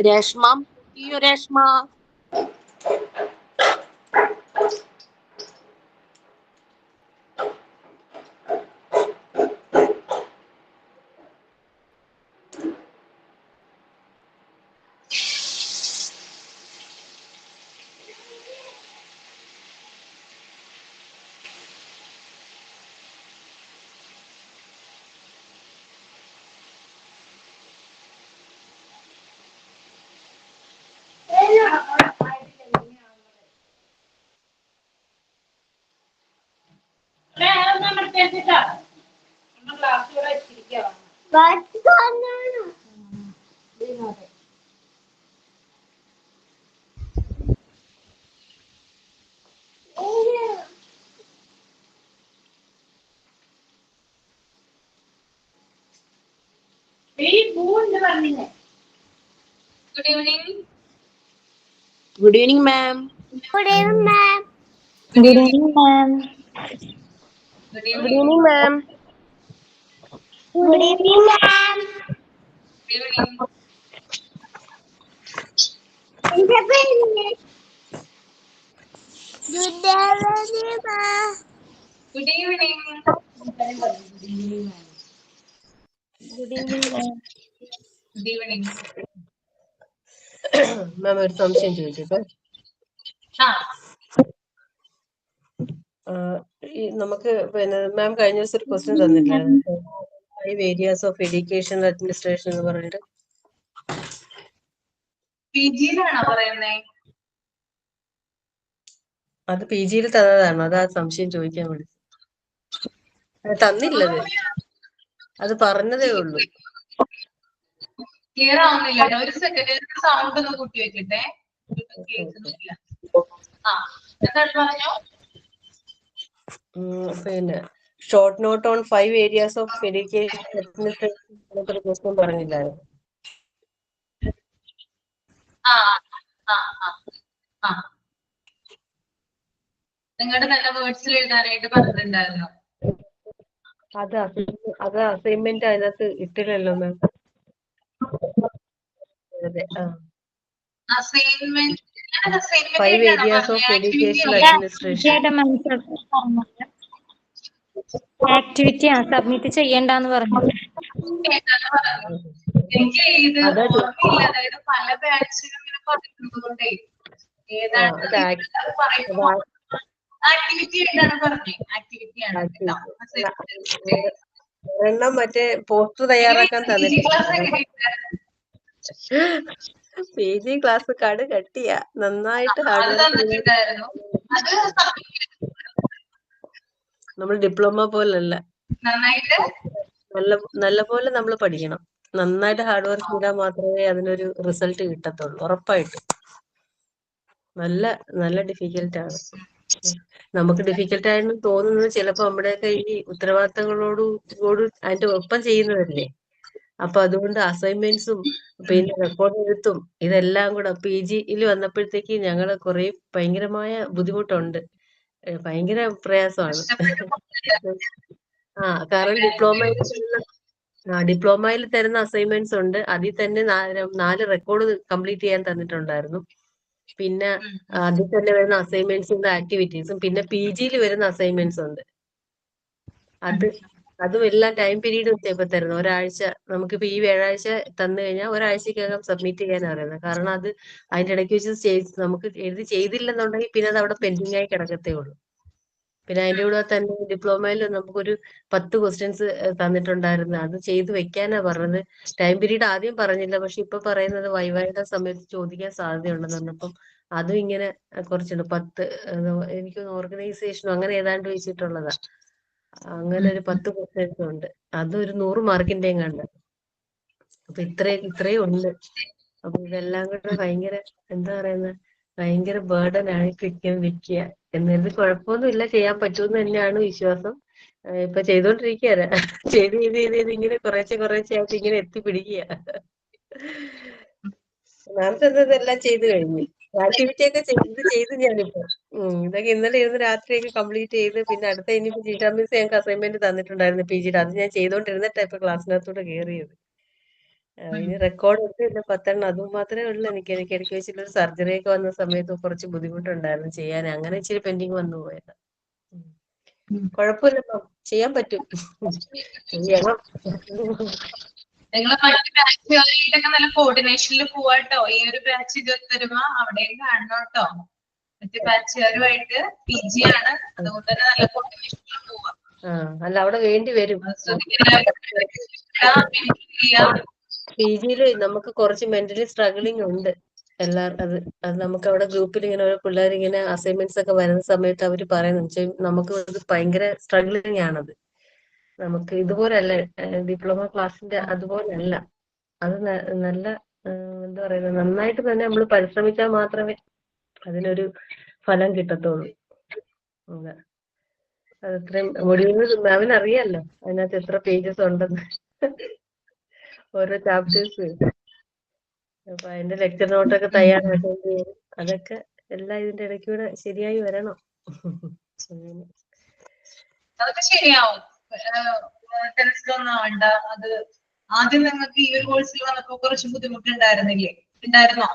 Reshma Reshma Good evening. Good evening, ma'am. Good evening, ma'am. Good Good evening. evening, ma'am. Good Good evening. evening, ma'am. Good evening, ma'am. Good evening. Good evening. Good evening, ma'am. Good evening. മാം ഒരു സംശയം ചോദിക്കട്ടെ. നമുക്ക് പിന്നെ മാം കഴിഞ്ഞ ദിവസം ഒരു question തന്നില്ലായിരുന്നു, 5 areas of education administration എന്ന് പറഞ്ഞിട്ട്. PG-യിലാണോ പറയുന്നേ? അത് PG-യിൽ തന്നതാണ്, അതാ സംശയം ചോദിക്കാൻ വേണ്ടി. തന്നില്ലത്, അത് പറഞ്ഞതേ ഉള്ളൂ. ക്ലിയർ ആവുന്നില്ല. ഒരു സെക്കൻഡ് സൗണ്ട് ഒന്ന് കൂട്ടി വെക്കട്ടെ. കേൾക്കുന്നില്ല. എന്താണ് പറഞ്ഞോ? പിന്നെ short note on 5 areas of education administration ഒരു ക്വസ്റ്റ്യൻ പറഞ്ഞില്ലായിരുന്നു. നിങ്ങളുടെ നല്ല വേർഡ്സിൽ എഴുതാനായിട്ട് പറഞ്ഞിട്ടുണ്ടായിരുന്നു. അത് അസൈൻമെന്റ് അതിനകത്ത് ഇട്ടില്ലല്ലോ മാം. അതെ. 5 areas of education administration. Activity submit ചെയ്യണ്ടെന്ന് പറഞ്ഞു. എനിക്ക് ഇത് ഓർമ്മയില്ല. അതായത് പല ബാച്ചിലും ഇങ്ങനെ പറഞ്ഞതുകൊണ്ടേ ഏതാണ് ആക്ടിവിറ്റി ഏതാണ് പറഞ്ഞേ? ആക്ടിവിറ്റിയാണ് ഒരെണ്ണം മറ്റേ പോസ്റ്റർ തയ്യാറാക്കാൻ തന്നിട്ടുണ്ട്. PG ക്ലാസ് കട് കട്ടിയാ, നന്നായിട്ട് ഹാർഡ് വർക്ക്. നമ്മൾ ഡിപ്ലോമ പോലല്ല, നല്ല പോലെ നമ്മൾ പഠിക്കണം. നന്നായിട്ട് ഹാർഡ് വർക്ക് ചെയ്താൽ മാത്രമേ അതിനൊരു റിസൾട്ട് കിട്ടത്തുള്ളൂ, ഉറപ്പായിട്ടും. നല്ല ഡിഫിക്കൽട്ടാണ്. നമുക്ക് ഡിഫിക്കൽട്ട് ആയെന്ന് തോന്നുന്നത് ചിലപ്പോ നമ്മുടെയൊക്കെ ഈ ഉത്തരവാദിത്തങ്ങളോട് അതിന്റെ ഒപ്പം ചെയ്യുന്നതല്ലേ. അപ്പൊ അതുകൊണ്ട് അസൈൻമെന്റ്സും പിന്നെ റെക്കോർഡ് എഴുത്തും ഇതെല്ലാം കൂടെ PG-യിൽ വന്നപ്പോഴത്തേക്ക് ഞങ്ങള് കുറെ ഭയങ്കരമായ ബുദ്ധിമുട്ടുണ്ട്, ഭയങ്കര പ്രയാസമാണ്. കാരണം ഡിപ്ലോമയിൽ തരുന്ന അസൈൻമെന്റ്സ് ഉണ്ട്. അതിൽ തന്നെ 4 റെക്കോർഡ് കംപ്ലീറ്റ് ചെയ്യാൻ തന്നിട്ടുണ്ടായിരുന്നു. പിന്നെ അതിൽ തന്നെ വരുന്ന അസൈൻമെന്റ്സും ആക്ടിവിറ്റീസും, പിന്നെ PG-യിൽ വരുന്ന അസൈൻമെന്റ്സ് ഉണ്ട്. അതും എല്ലാം ടൈം പീരീഡ് വെച്ചേപ്പോ തരുന്നത്. ഒരാഴ്ച, നമുക്കിപ്പോ ഈ വ്യാഴാഴ്ച തന്നു കഴിഞ്ഞാൽ ഒരാഴ്ചക്കകം സബ്മിറ്റ് ചെയ്യാൻ പറയുന്നത്. കാരണം അത് അതിന്റെ ഇടയ്ക്ക് വെച്ച് നമുക്ക് എഴുതി ചെയ്തില്ലെന്നുണ്ടെങ്കിൽ പിന്നെ അത് അവിടെ പെൻഡിങ് ആയി കിടക്കത്തേ ഉള്ളൂ. പിന്നെ അതിന്റെ കൂടെ തന്നെ ഡിപ്ലോമയിൽ നമുക്കൊരു 10 ക്വസ്റ്റ്യൻസ് തന്നിട്ടുണ്ടായിരുന്നു. അത് ചെയ്ത് വെക്കാനാ പറഞ്ഞത്. ടൈം പീരീഡ് ആദ്യം പറഞ്ഞില്ല, പക്ഷെ ഇപ്പൊ പറയുന്നത് വൈവയുടെ സമയത്ത് ചോദിക്കാൻ സാധ്യതയുണ്ടെന്ന് പറഞ്ഞപ്പം അതും ഇങ്ങനെ കുറച്ചുണ്ട്. 10 എനിക്ക് ഓർഗനൈസേഷനോ അങ്ങനെ ഏതാണ്ട് വെച്ചിട്ടുള്ളതാ. അങ്ങനെ ഒരു 10 ക്വസ്റ്റ്യൻസ് ഉണ്ട്. അതൊരു 100 മാർക്കിന്റെയും കണ്ട്. അപ്പൊ ഇത്രയും ഉണ്ട്. അപ്പൊ ഇതെല്ലാം കൂടെ ഭയങ്കര എന്താ പറയുന്നത്, ഭയങ്കര ബേർഡൻ ആയി നിൽക്കുക. എന്നിട്ട് കുഴപ്പമൊന്നുമില്ല, ചെയ്യാൻ പറ്റുമെന്ന് തന്നെയാണ് വിശ്വാസം. ഇപ്പൊ ചെയ്തോണ്ടിരിക്കുകയാണ്. ചെയ്ത് ഇങ്ങനെ കുറേശ്ശെ ആയിട്ട് ഇങ്ങനെ എത്തിപ്പിടിക്കുക. മാംസ് ഇതെല്ലാം ചെയ്ത് കഴിഞ്ഞു. ആക്ടിവിറ്റി ഒക്കെ ചെയ്ത് ഞാനിപ്പോ ഇതൊക്കെ ഇന്നലെ ഇരുന്ന് രാത്രിയൊക്കെ കംപ്ലീറ്റ് ചെയ്ത്, പിന്നെ അടുത്ത ഇനിയിപ്പോ ജിഷ മിസ് ഞങ്ങൾക്ക് അസൈൻമെന്റ് തന്നിട്ടുണ്ടായിരുന്നു PG-യുടെ. അത് ഞാൻ ചെയ്തോണ്ടിരുന്നിട്ടാ ഇപ്പൊ ക്ലാസ്സിനകത്തോട്ട് കയറിയത്. ഇനി റെക്കോർഡ് ഉണ്ട്, പിന്നെ 10 അതും മാത്രമേ ഉള്ളൂ എനിക്ക്. ഇടയ്ക്ക് വെച്ചിട്ട് ഒരു സർജറി ഒക്കെ വന്ന സമയത്ത് കുറച്ച് ബുദ്ധിമുട്ടുണ്ടായിരുന്നു ചെയ്യാൻ. അങ്ങനെ ഇച്ചിരി പെൻഡിങ് വന്നു പോയത്. കുഴപ്പമില്ല മാം, ചെയ്യാൻ പറ്റും. ചെയ്യണം. നിങ്ങൾ മറ്റു ബാച്ചുകളായിട്ടൊക്കെ നല്ല കോർഡിനേഷനിൽ പോവാട്ടോ. ഈ ഒരു ബാച്ച് 21 അവിടെയും കാണണം കേട്ടോ. മറ്റു ബാച്ചുകാരുമായിട്ട് PG ആണ്, അതുകൊണ്ട് തന്നെ നല്ല കോർഡിനേഷനിൽ പോവാം. അല്ല അവിടെ വേണ്ടി വരും. PG-യില് നമുക്ക് കുറച്ച് മെന്റലി സ്ട്രഗിളിങ് ഉണ്ട് എല്ലാവർക്കും. അത് നമുക്ക് അവിടെ ഗ്രൂപ്പിൽ ഇങ്ങനെ ഓരോ പിള്ളേർ ഇങ്ങനെ അസൈൻമെന്റ്സ് ഒക്കെ വരുന്ന സമയത്ത് അവർ പറയുന്നത് നമുക്ക് അത് ഭയങ്കര സ്ട്രഗിളിങ് ആണത്. നമുക്ക് ഇതുപോലല്ല ഡിപ്ലോമ ക്ലാസ്സിന്റെ അതുപോലല്ല. അത് നല്ല എന്താ പറയുന്നത്, നന്നായിട്ട് തന്നെ നമ്മൾ പരിശ്രമിച്ചാൽ മാത്രമേ അതിനൊരു ഫലം കിട്ടത്തുള്ളൂ. അതെ. അത് ഇത്രയും മൊഡ്യൂളിൽ മാമിന് അറിയാലോ അതിനകത്ത് എത്ര പേജസ് ഉണ്ടെന്ന്, ഓരോ ചാപ്റ്റേഴ്സ്. അപ്പൊ അതിന്റെ ലെക്ചർ നോട്ടൊക്കെ തയ്യാറാക്കേണ്ടി വരും. അതൊക്കെ എല്ലാം ഇതിന്റെ ഇടയ്ക്കൂടെ ശരിയായി വരണം. അങ്ങനെ. അതൊക്കെ ശരിയാവും. ടെൻഷനൊന്നും ആവണ്ട. അത് ആദ്യം നിങ്ങൾക്ക് ഈ ഒരു കോഴ്സിൽ വന്നപ്പോ കുറച്ച് ബുദ്ധിമുട്ടുണ്ടായിരുന്നില്ലേ? ഉണ്ടായിരുന്നോ?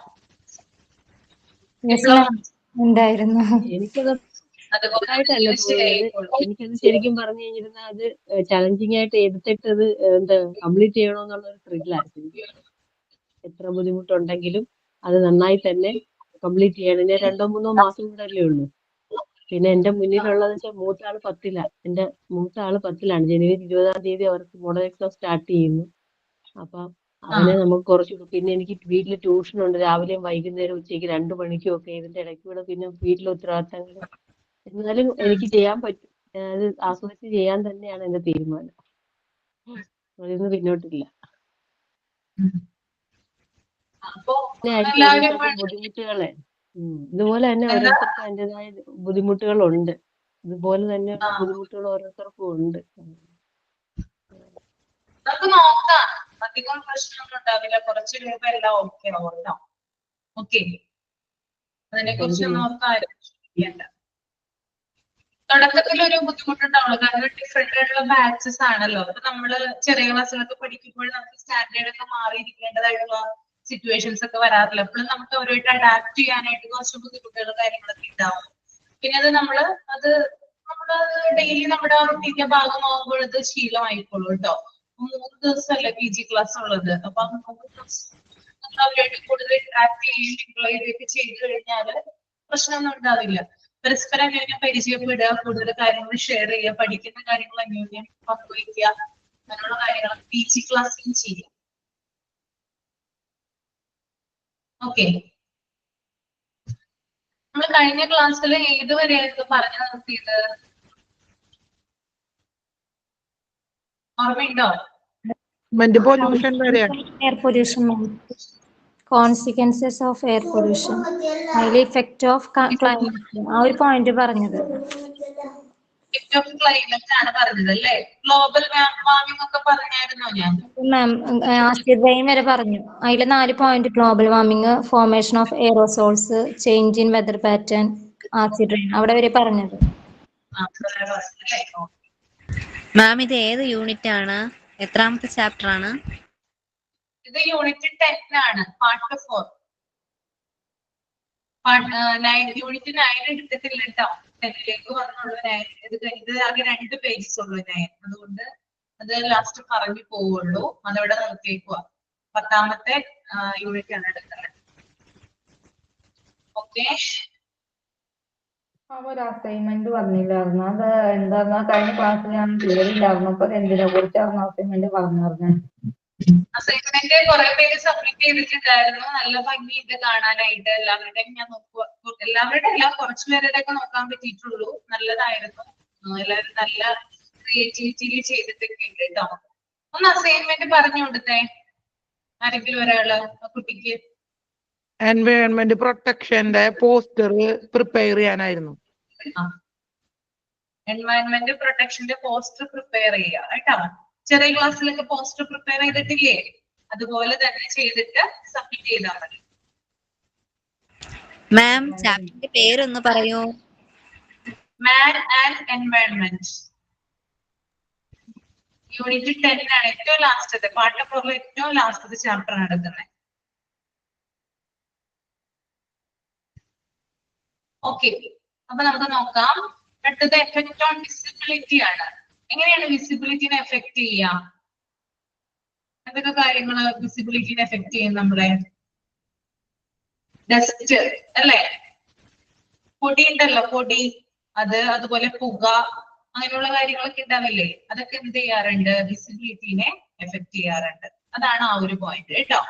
ഉണ്ടായിരുന്നു. എനിക്കത് അതുപോലെ ആയിട്ടല്ല തോന്നുന്നത്. എനിക്കത് ശരിക്കും പറഞ്ഞു കഴിഞ്ഞിരുന്ന അത് ചലഞ്ചിങ് ആയിട്ട് എടുത്തിട്ട് അത് എന്താ കംപ്ലീറ്റ് ചെയ്യണമെന്നുള്ള ഒരു ത്രില്ലായിരുന്നു. എത്ര ബുദ്ധിമുട്ടുണ്ടെങ്കിലും അത് നന്നായി തന്നെ കംപ്ലീറ്റ് ചെയ്യണം. ഞാൻ 2-3 മാസം കൂടെ അല്ലേ ഉള്ളൂ. പിന്നെ എന്റെ മുന്നിലുള്ളത് വെച്ചാൽ മൂത്താള് 10-ലാണ്. എന്റെ മൂത്താള് 10-ലാണ്. ജനുവരി 20-ാം തീയതി അവർക്ക് മോഡൽ എക്സാം സ്റ്റാർട്ട് ചെയ്യുന്നു. അപ്പൊ അവനെ നമുക്ക് കുറച്ചുകൂടെ, പിന്നെ എനിക്ക് വീട്ടിൽ ട്യൂഷൻ ഉണ്ട് രാവിലെയും വൈകുന്നേരം ഉച്ചയ്ക്ക് 2 മണിക്കും ഒക്കെ. ഇതിന്റെ ഇടയ്ക്കൂടെ പിന്നെ വീട്ടിലെ ഉത്തരവാദിത്തങ്ങൾ. എന്നാലും എനിക്ക് ചെയ്യാൻ പറ്റും. അത് ആസ്വദിച്ച് ചെയ്യാൻ തന്നെയാണ് എന്റെ തീരുമാനം. അതിന്ന് പിന്നോട്ടില്ല. ബുദ്ധിമുട്ടുകളെ ഇതുപോലെ തന്നെ ഓരോരുത്തർക്കും അതിൻ്റെതായ ബുദ്ധിമുട്ടുകളുണ്ട്. ഇതുപോലെ തന്നെ ബുദ്ധിമുട്ടുകൾ ഓരോരുത്തർക്കും ഉണ്ട്. നമുക്ക് നോക്കാം. അധികം പ്രശ്നമൊന്നും ഉണ്ടാവില്ല. കുറച്ച് രൂപ എല്ലാം ഓക്കെ ആവാം. ഓക്കെ, അതിനെ കുറിച്ചൊന്നും ഓർക്കാറില്ല. തുടക്കത്തിൽ ഒരു ബുദ്ധിമുട്ടുണ്ടാവുള്ളൂ. കാരണം ഡിഫറെന്റ് ആയിട്ടുള്ള ബാച്ചസ് ആണല്ലോ. അപ്പൊ നമ്മള് ചെറിയ ക്ലാസ്സുകളൊക്കെ പഠിക്കുമ്പോൾ നമുക്ക് സ്റ്റാൻഡേർഡ് ഒക്കെ മാറിയിരിക്കേണ്ടതായിട്ടുള്ള സിറ്റുവേഷൻസ് ഒക്കെ വരാറില്ല. എപ്പോഴും നമുക്ക് അവരുമായിട്ട് അഡാപ്റ്റ് ചെയ്യാനായിട്ട് കുറച്ച് ബുദ്ധിമുട്ടുകളും കാര്യങ്ങളൊക്കെ ഉണ്ടാവും. പിന്നെ അത് നമ്മള് ഡെയിലി നമ്മുടെ റൂട്ടീന്റെ ഭാഗമാകുമ്പോൾ അത് ശീലമായിക്കോളൂ കേട്ടോ. 3 ദിവസമല്ലേ PG ക്ലാസ് ഉള്ളത്. അപ്പൊ 3 ദിവസം നമ്മൾ അവരുമായിട്ട് കൂടുതൽ ഇന്ററാക്ട് ചെയ്യുകയൊക്കെ ചെയ്തു കഴിഞ്ഞാല് പ്രശ്നമൊന്നും ഉണ്ടാവില്ല. പരസ്പരം അന്യോന്യം പരിചയപ്പെടുക, കൂടുതൽ കാര്യങ്ങൾ ഷെയർ ചെയ്യുക, പഠിക്കുന്ന കാര്യങ്ങൾ അന്യോന്യം പങ്കുവയ്ക്കുക, അങ്ങനെയുള്ള കാര്യങ്ങൾ PG ക്ലാസ്സിൽ ചെയ്യാം. ഓക്കെ, നമ്മൾ കഴിഞ്ഞ ക്ലാസ്സിൽ ഏതുവരെയായിരുന്നു പറഞ്ഞു നിർത്തിയത്? ഓർമ്മയുണ്ടോ? പൊല്യൂഷൻ വരെ. Air pollution, consequences of air pollution, അതിൽ ഇഫക്റ്റ് ഓഫ് ക്ലൈമറ്റ്, ആ ഒരു പോയിന്റ് പറഞ്ഞത്. ഇഫക്റ്റ് ഓഫ് ക്ലൈമറ്റ് ആണ് പറഞ്ഞത് അല്ലേ? ഗ്ലോബൽ വാർമിംഗ് ഒക്കെ പറഞ്ഞായിരുന്നോ ഞാൻ? മാം ആസിഡ് റെയിൻ വരെ പറഞ്ഞു. അതിൽ 4 point: global warming, formation of aerosols, change in weather pattern, acid rain, അവിടെ വരെ പറഞ്ഞത്. മാം ഇത് ഏത് യൂണിറ്റ് ആണ്? എത്രാമത്തെ ചാപ്റ്റർ ആണ്? ഇത് യൂണിറ്റ് 10 ആണ്, പാർട്ട് 4. യൂണിറ്റ് 9 എടുത്തിട്ടില്ല കേട്ടോ. 10ലേക്ക് വന്നുള്ളൂ 9. ഇത് ആകെ 2 പേജസ് ഉള്ളൂ 9. അതുകൊണ്ട് അത് ലാസ്റ്റ് പറഞ്ഞു പോവുള്ളൂ. അതവിടെ നിർത്തിയേക്കുക. 10ാമത്തെ യൂണിറ്റ് ആണ് എടുക്കുന്നത്. ഓക്കെ, ഒരു അസൈൻമെന്റ് പറഞ്ഞില്ലായിരുന്നു. അത് എന്താ കഴിഞ്ഞ ക്ലാസ്സിൽ ഞാൻ ക്ലിയറില്ലായിരുന്നു. അപ്പൊ എന്തിനെ കുറിച്ചായിരുന്നു അസൈൻമെന്റ് പറഞ്ഞിരുന്നത്? അസൈൻമെന്റ് കുറെ പേര് സബ്മിറ്റ് ചെയ്തിട്ടുണ്ടായിരുന്നു. നല്ല ഭംഗിയുണ്ട് കാണാനായിട്ട്. എല്ലാവരുടെയും ഞാൻ നോക്കുക, എല്ലാവരുടെ എല്ലാം കുറച്ചു പേരുടെ ഒക്കെ നോക്കാൻ പറ്റിയിട്ടുള്ളൂ. നല്ലതായിരുന്നു. എല്ലാവരും നല്ല ക്രിയേറ്റിവിറ്റിയിൽ ചെയ്തിട്ടൊക്കെ ഉണ്ട് കേട്ടോ. ഒന്ന് അസൈൻമെന്റ് പറഞ്ഞു കൊടുത്തേ ആരെങ്കിലും ഒരാള് ആ കുട്ടിക്ക്. എൻവയോൺമെന്റ് പ്രൊട്ടക്ഷന്റെ പോസ്റ്റർ പ്രിപ്പയർ ചെയ്യാനായിരുന്നു. എൻവയോൺമെന്റ് പ്രൊട്ടക്ഷന്റെ പോസ്റ്റർ പ്രിപ്പയർ ചെയ്യുക കേട്ടോ. ചെറിയ ക്ലാസ്സിലൊക്കെ പോസ്റ്റർ പ്രിപ്പയർ ചെയ്തിട്ടില്ലേ? അതുപോലെ തന്നെ ചെയ്തിട്ട് സബ്മിറ്റ് ചെയ്താൽ മതി. മാം ചാപ്റ്ററിന്റെ പേരൊന്ന് പറയൂ. മാൻ ആൻഡ് എൻവയോൺമെന്റ്. യൂണിറ്റ് 10 ആണ് ഏറ്റവും ലാസ്റ്റത്തെ പാഠപുറം ഏറ്റവും ലാസ്റ്റത്തെ ചാപ്റ്റർ ആണ് എടുക്കുന്നത്. ഓക്കെ, അപ്പൊ നമുക്ക് നോക്കാം. അടുത്തത് എഫക്ട് ഓൺ വിസിബിലിറ്റി ആണ്. എങ്ങനെയാണ് വിസിബിലിറ്റിനെ എഫക്ട് ചെയ്യുക? എന്തൊക്കെ കാര്യങ്ങൾ വിസിബിലിറ്റിനെ എഫക്ട് ചെയ്യും? നമ്മുടെ ഡസ്റ്റ് അല്ലെ, പൊടി ഉണ്ടല്ലോ, പൊടി, അതുപോലെ പുക, അങ്ങനെയുള്ള കാര്യങ്ങളൊക്കെ ഉണ്ടാവില്ലേ, അതൊക്കെ എന്ത് ചെയ്യാറുണ്ട്? വിസിബിലിറ്റിനെ എഫക്ട് ചെയ്യാറുണ്ട്. അതാണ് ആ ഒരു പോയിന്റ് കേട്ടോ.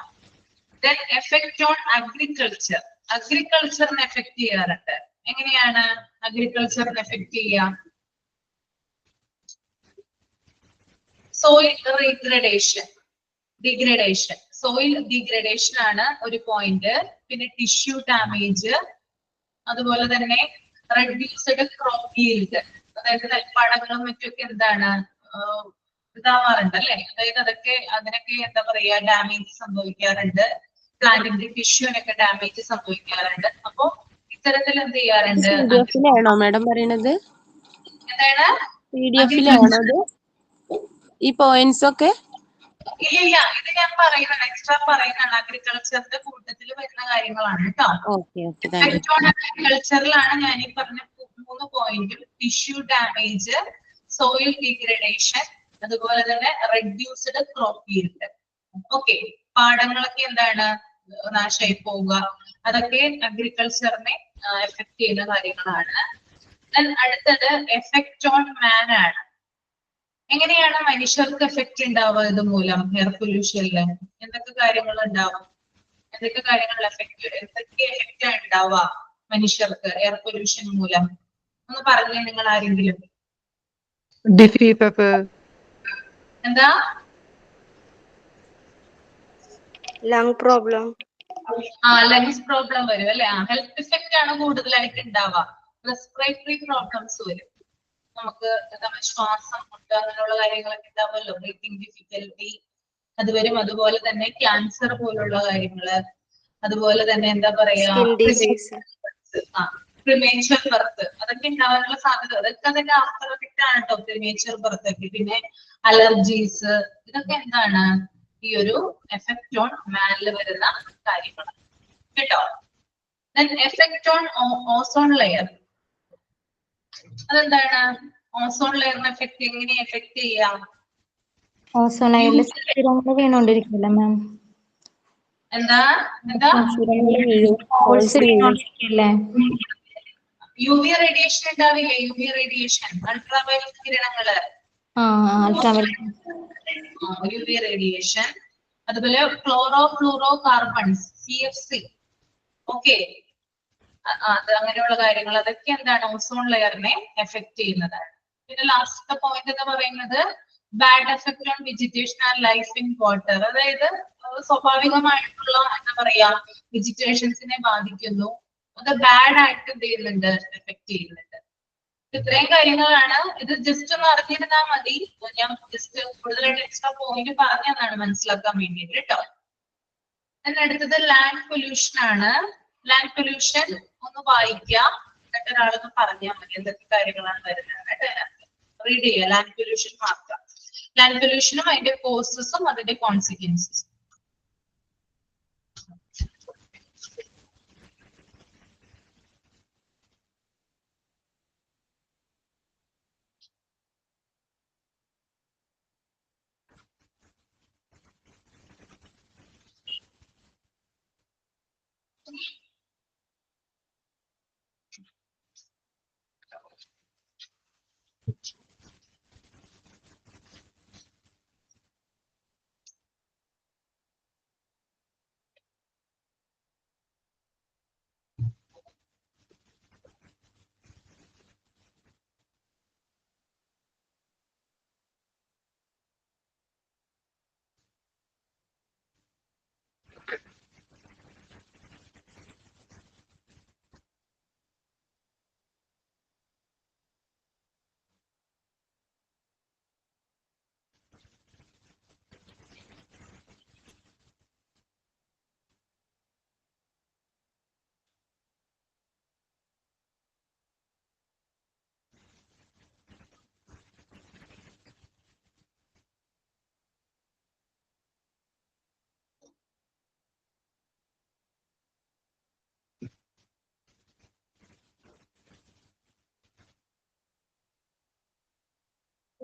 Then effect on agriculture. അഗ്രികൾച്ചറിനെ എഫക്ട് ചെയ്യാറുണ്ട്. എങ്ങനെയാണ് അഗ്രികൾച്ചറിനെ എഫക്ട് ചെയ്യുക? സോയിൽ ഡിഗ്രഡേഷൻ, സോയിൽ ഡിഗ്രഡേഷൻ ആണ് ഒരു പോയിന്റ്. പിന്നെ ടിഷ്യൂ ഡാമേജ്, അതുപോലെ തന്നെ റെഡ്യൂസ്ഡ് ക്രോപ്പ് yield, അതായത് നെൽപ്പാടങ്ങളും മറ്റൊക്കെ എന്താണ് ഇതാവാറുണ്ട് അല്ലെ. അതായത് അതിനൊക്കെ എന്താ പറയാ, ഡാമേജ് സംഭവിക്കാറുണ്ട്. പ്ലാന്റിന്റെ ടിഷ്യൂവിനൊക്കെ ഡാമേജ് സംഭവിക്കാറുണ്ട്. അപ്പോ ഇത്തരത്തിൽ എന്ത് ചെയ്യാറുണ്ട്? PDF-ലാണോ മാഡം പറയണത്? എന്താണ് PDF-ലാണോ ഇത് ഈ പോയിന്റ്സ് ഒക്കെ? ഇല്ല, ഇത് ഞാൻ പറയുന്നത് എക്സ്ട്രാ പറയുന്നതാണ്. അഗ്രികൾച്ചറിന്റെ കൂട്ടത്തിൽ വരുന്ന കാര്യങ്ങളാണ് കേട്ടോ. അഗ്രികൾച്ചറിലാണ് ഞാൻ ഈ പറഞ്ഞ 3 പോയിന്റും. ടിഷ്യൂ ഡാമേജ്, സോയിൽ ഡീഗ്രഡേഷൻ, അതുപോലെ തന്നെ റെഡ്യൂസ്ഡ് ക്രോപ്പ് yield. ഓക്കെ, പാടങ്ങളൊക്കെ എന്താണ് നാശമായി പോവുക, അതൊക്കെ അഗ്രികൾച്ചറിനെ എഫക്ട് ചെയ്യുന്ന കാര്യങ്ങളാണ്. അടുത്തത് എഫക്ട് ഓൺ മാൻ ആണ്. എങ്ങനെയാണ് മനുഷ്യർക്ക് എഫക്ട് ഉണ്ടാവുക ഇത് മൂലം? എയർ പൊല്യൂഷനില് എന്തൊക്കെ കാര്യങ്ങൾ ഉണ്ടാവും? എന്തൊക്കെ കാര്യങ്ങൾ എന്തൊക്കെ എഫക്റ്റ് ഉണ്ടാവുക മനുഷ്യർക്ക് എയർ പൊല്യൂഷൻ മൂലം? ഒന്ന് പറഞ്ഞേ നിങ്ങൾ ആരെങ്കിലും. ഡിസീസസ്, എന്താ? Lung problem. ലങ്സ് പ്രോബ്ലം വരും അല്ലെ. ഹെൽത്ത് ഇഫക്റ്റ് ആണ് കൂടുതലായിട്ട് ഉണ്ടാവുക. റെസ്പിറേറ്ററി പ്രോബ്ലംസ് വരും. നമുക്ക് ശ്വാസം മുട്ട് അങ്ങനെയുള്ള കാര്യങ്ങളൊക്കെ ഉണ്ടാവുമല്ലോ, ബ്രീത്തിങ് ഡിഫിക്കൽറ്റി അത് വരും. അതുപോലെ തന്നെ ക്യാൻസർ പോലുള്ള കാര്യങ്ങള്, അതുപോലെ തന്നെ എന്താ പറയാ, പ്രിമേച്ചർ ബർത്ത്, അതൊക്കെ ഉണ്ടാവാനുള്ള സാധ്യത. അതൊക്കെ അതിന്റെ ആഫ്റ്റർ എഫക്റ്റ് ആണ് കേട്ടോ, പ്രിമേച്ചർ ബർത്ത് ഒക്കെ. പിന്നെ അലർജീസ്, ഇതൊക്കെ എന്താണ് ഈ ഒരു എഫക്ട് ഓൺ മാനിൽ വരുന്ന കാര്യങ്ങൾ കേട്ടോ. എഫക്ട് ഓൺ ഓസോൺ ലെയർ, അതെന്താണ്? ഓസോൺ ലെയറിനെ എങ്ങനെ എഫക്ട് ചെയ്യാം? ഓസോൺ ലെയറിൽ സ്ഥിരങ്ങൾ വീണോണ്ടിരിക്കില്ല മാം. എന്താ വീണോണ്ടിരിക്കില്ലേ? UV റേഡിയേഷൻ ഉണ്ടാവില്ലേ? UV റേഡിയേഷൻ, അൾട്രാവയലറ്റ് കിരണങ്ങള്, UV റേഡിയേഷൻ, അതുപോലെ chlorofluorocarbons, CFC. Okay, അത് അങ്ങനെയുള്ള കാര്യങ്ങൾ, അതൊക്കെ എന്താണ് ഓസോൺ ലെയറിനെ എഫക്ട് ചെയ്യുന്നതാണ്. പിന്നെ ലാസ്റ്റ് പോയിന്റ് എന്ന് പറയുന്നത് bad effect on vegetation and life in water. അതായത് സ്വാഭാവികമായിട്ടുള്ള എന്താ പറയാ, വെജിറ്റേഷൻസിനെ ബാധിക്കുന്നു. അത് ബാഡ് ആയിട്ട് എന്ത് ചെയ്യുന്നുണ്ട്? എഫക്ട് ചെയ്യുന്നുണ്ട്. ഇത്രയും കാര്യങ്ങളാണ്. ഇത് ജസ്റ്റ് ഒന്ന് അറിഞ്ഞിരുന്നാൽ മതി. ഞാൻ ജസ്റ്റ് കൂടുതലായിട്ട് എക്സ്ട്രാ പോയിന്റ് പറഞ്ഞതാണ് മനസ്സിലാക്കാൻ വേണ്ടിയിട്ട് കേട്ടോ. അടുത്തത് ലാൻഡ് പൊല്യൂഷൻ ആണ്. ലാൻഡ് പൊല്യൂഷൻ ഒന്ന് വായിക്കാം, എന്നിട്ട് ഒരാളൊന്ന് പറഞ്ഞാൽ മതി എന്തൊക്കെ കാര്യങ്ങളാണ് വരുന്നത് കേട്ടോ. റീഡ് ചെയ്യുക, ലാൻഡ് പൊല്യൂഷൻ മാത്രം. ലാൻഡ് പൊല്യൂഷനും അതിന്റെ കോസസും അതിന്റെ കോൺസിക്വൻസസും.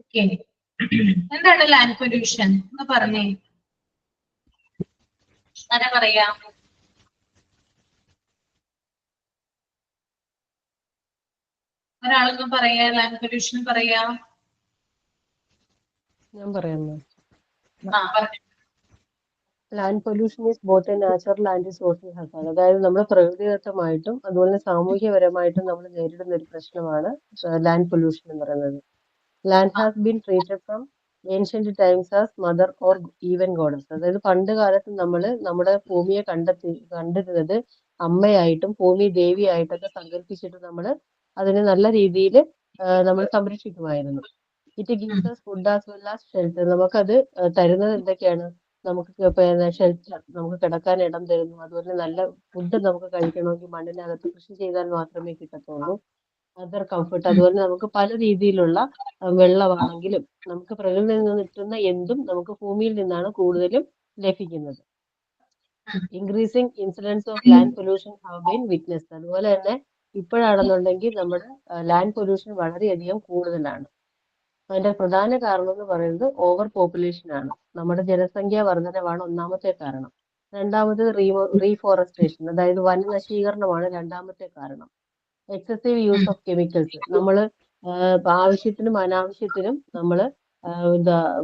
ഓക്കെ, എന്താണ് ലാൻഡ് പൊല്യൂഷൻ എന്ന് പറഞ്ഞേ, ആരാ പറയാ? ഒരാളൊന്നും പറയാ, ലാൻഡ് പൊല്യൂഷൻ പറയാ. ഞാൻ പറയുന്നു. പറഞ്ഞു. Land pollution is both A natural and social Hazard. അതായത് നമ്മൾ പ്രകൃതിദത്തമായിട്ടും അതുപോലെ സാമൂഹ്യപരമായിട്ടും നമ്മൾ നേരിടുന്ന ഒരു പ്രശ്നമാണ് ലാൻഡ് പൊല്യൂഷൻ എന്ന് പറയുന്നത്. Land has been treated from ancient times as mother or even goddess. അതായത് പണ്ട് കാലത്ത് നമ്മൾ നമ്മുടെ ഭൂമിയെ കണ്ടിരുന്നത് അമ്മയായിട്ടും ഭൂമി ദേവിയായിട്ടൊക്കെ സങ്കല്പിച്ചിട്ട് നമ്മൾ അതിനെ നല്ല രീതിയിൽ നമ്മൾ സംരക്ഷിക്കുമായിരുന്നു. It gives us food as well as shelter. നമുക്കത് തരുന്നത് എന്തൊക്കെയാണ്? നമുക്ക് പിന്നെ ഷെൽട്ടർ, നമുക്ക് കിടക്കാൻ ഇടം തരുന്നു. അതുപോലെ നല്ല ഫുഡ് നമുക്ക് കഴിക്കണമെങ്കിൽ മണ്ണിനകത്ത് കൃഷി ചെയ്താൽ മാത്രമേ കിട്ടത്തുള്ളൂ. അതർ കംഫർട്ട്, അതുപോലെ നമുക്ക് പല രീതിയിലുള്ള വെള്ളമാണെങ്കിലും നമുക്ക് പ്രകൃതിയിൽ നിന്ന് കിട്ടുന്ന എന്തും നമുക്ക് ഭൂമിയിൽ നിന്നാണ് കൂടുതലും ലഭിക്കുന്നത്. Increasing incidents of land pollution have been witness. അതുപോലെ തന്നെ ഇപ്പോഴാണെന്നുണ്ടെങ്കിൽ നമ്മുടെ ലാൻഡ് പൊല്യൂഷൻ വളരെയധികം കൂടുതലാണ്. അതിന്റെ പ്രധാന കാരണം എന്ന് പറയുന്നത് ഓവർ പോപ്പുലേഷൻ ആണ്. നമ്മുടെ ജനസംഖ്യാ വർധനവാണ് ഒന്നാമത്തെ കാരണം. രണ്ടാമത് റീഫോറസ്റ്റേഷൻ, അതായത് വനനശീകരണമാണ് രണ്ടാമത്തെ കാരണം. എക്സസീവ് യൂസ് ഓഫ് കെമിക്കൽസ്, നമ്മൾ ആവശ്യത്തിനും അനാവശ്യത്തിനും നമ്മൾ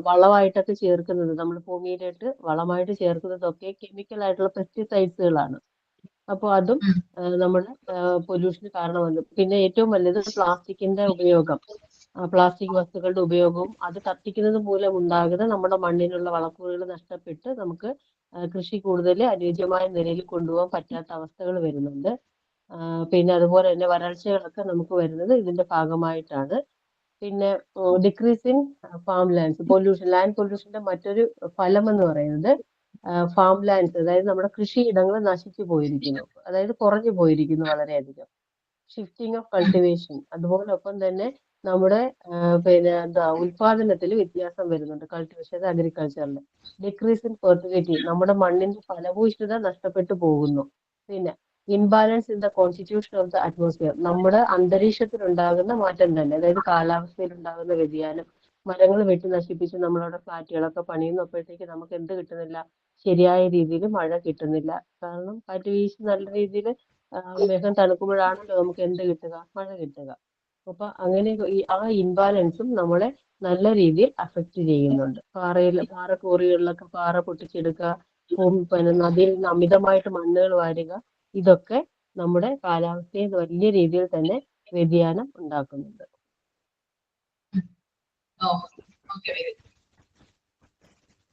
വളമായിട്ടൊക്കെ ചേർക്കുന്നത്, നമ്മൾ ഭൂമിയിലോട്ട് വളമായിട്ട് ചേർക്കുന്നതൊക്കെ കെമിക്കൽ ആയിട്ടുള്ള പെസ്റ്റിസൈഡ്സുകളാണ്. അപ്പോൾ അതും നമ്മുടെ പൊല്യൂഷന് കാരണമാണ്. പിന്നെ ഏറ്റവും വലുത് പ്ലാസ്റ്റിക്കിന്റെ ഉപയോഗം, പ്ലാസ്റ്റിക് വസ്തുക്കളുടെ ഉപയോഗവും അത് കത്തിക്കുന്നത് മൂലം ഉണ്ടാകുന്ന നമ്മുടെ മണ്ണിനുള്ള വളക്കൂറുകൾ നഷ്ടപ്പെട്ട് നമുക്ക് കൃഷി കൂടുതൽ അനുയോജ്യമായ നിലയിൽ കൊണ്ടുപോകാൻ പറ്റാത്ത അവസ്ഥകൾ വരുന്നുണ്ട്. പിന്നെ അതുപോലെ തന്നെ വരൾച്ചകളൊക്കെ നമുക്ക് വരുന്നത് ഇതിന്റെ ഭാഗമായിട്ടാണ്. പിന്നെ decrease in farm lands pollution. Land പൊല്യൂഷന്റെ മറ്റൊരു ഫലം എന്ന് പറയുന്നത് ഫാം ലാൻഡ്സ്, അതായത് നമ്മുടെ കൃഷിയിടങ്ങൾ നശിച്ചു പോയിരിക്കുന്നു, അതായത് കുറഞ്ഞു പോയിരിക്കുന്നു വളരെയധികം. ഷിഫ്റ്റിംഗ് ഓഫ് കൾട്ടിവേഷൻ, അതുപോലെ ഒപ്പം തന്നെ നമ്മുടെ പിന്നെ ഉൽപാദനത്തിൽ വ്യത്യാസം വരുന്നുണ്ട്. കൾട്ടിവേഷൻ അഗ്രികൾച്ചറിൽ. ഡിക്രീസ് ഇൻ ഫെർട്ടിലിറ്റി, നമ്മുടെ മണ്ണിന്റെ ഫലഭൂയിഷ്ഠത നഷ്ടപ്പെട്ടു പോകുന്നു. പിന്നെ imbalance in the constitution of the atmosphere, നമ്മുടെ അന്തരീക്ഷത്തിൽ ഉണ്ടാകുന്ന മാറ്റം തന്നെ, അതായത് കാലാവസ്ഥയിൽ ഉണ്ടാകുന്ന വ്യതിയാനം. മരങ്ങൾ വെട്ടി നശിപ്പിച്ച് നമ്മളവിടെ ഫ്ലാറ്റുകളൊക്കെ പണിയുന്നപ്പോഴത്തേക്ക് നമുക്ക് എന്ത് കിട്ടുന്നില്ല? ശരിയായ രീതിയിൽ മഴ കിട്ടുന്നില്ല. കാരണം കാറ്റ് വീശി നല്ല രീതിയിൽ മേഘം തണുക്കുമ്പോഴാണല്ലോ നമുക്ക് എന്ത് കിട്ടുക? മഴ കിട്ടുക. അപ്പൊ അങ്ങനെ ആ ഇംബാലൻസും നമ്മളെ നല്ല രീതിയിൽ അഫക്റ്റ് ചെയ്യുന്നുണ്ട്. പാറ കോറികളിലൊക്കെ പാറ പൊട്ടിച്ചെടുക്കുക, പിന്നെ നദിയിൽ നിന്ന് അമിതമായിട്ട് മണ്ണുകൾ വാരുക, ഇതൊക്കെ നമ്മുടെ കാലാവസ്ഥയെ വലിയ രീതിയിൽ തന്നെ വ്യതിയാനം ഉണ്ടാക്കുന്നുണ്ട്.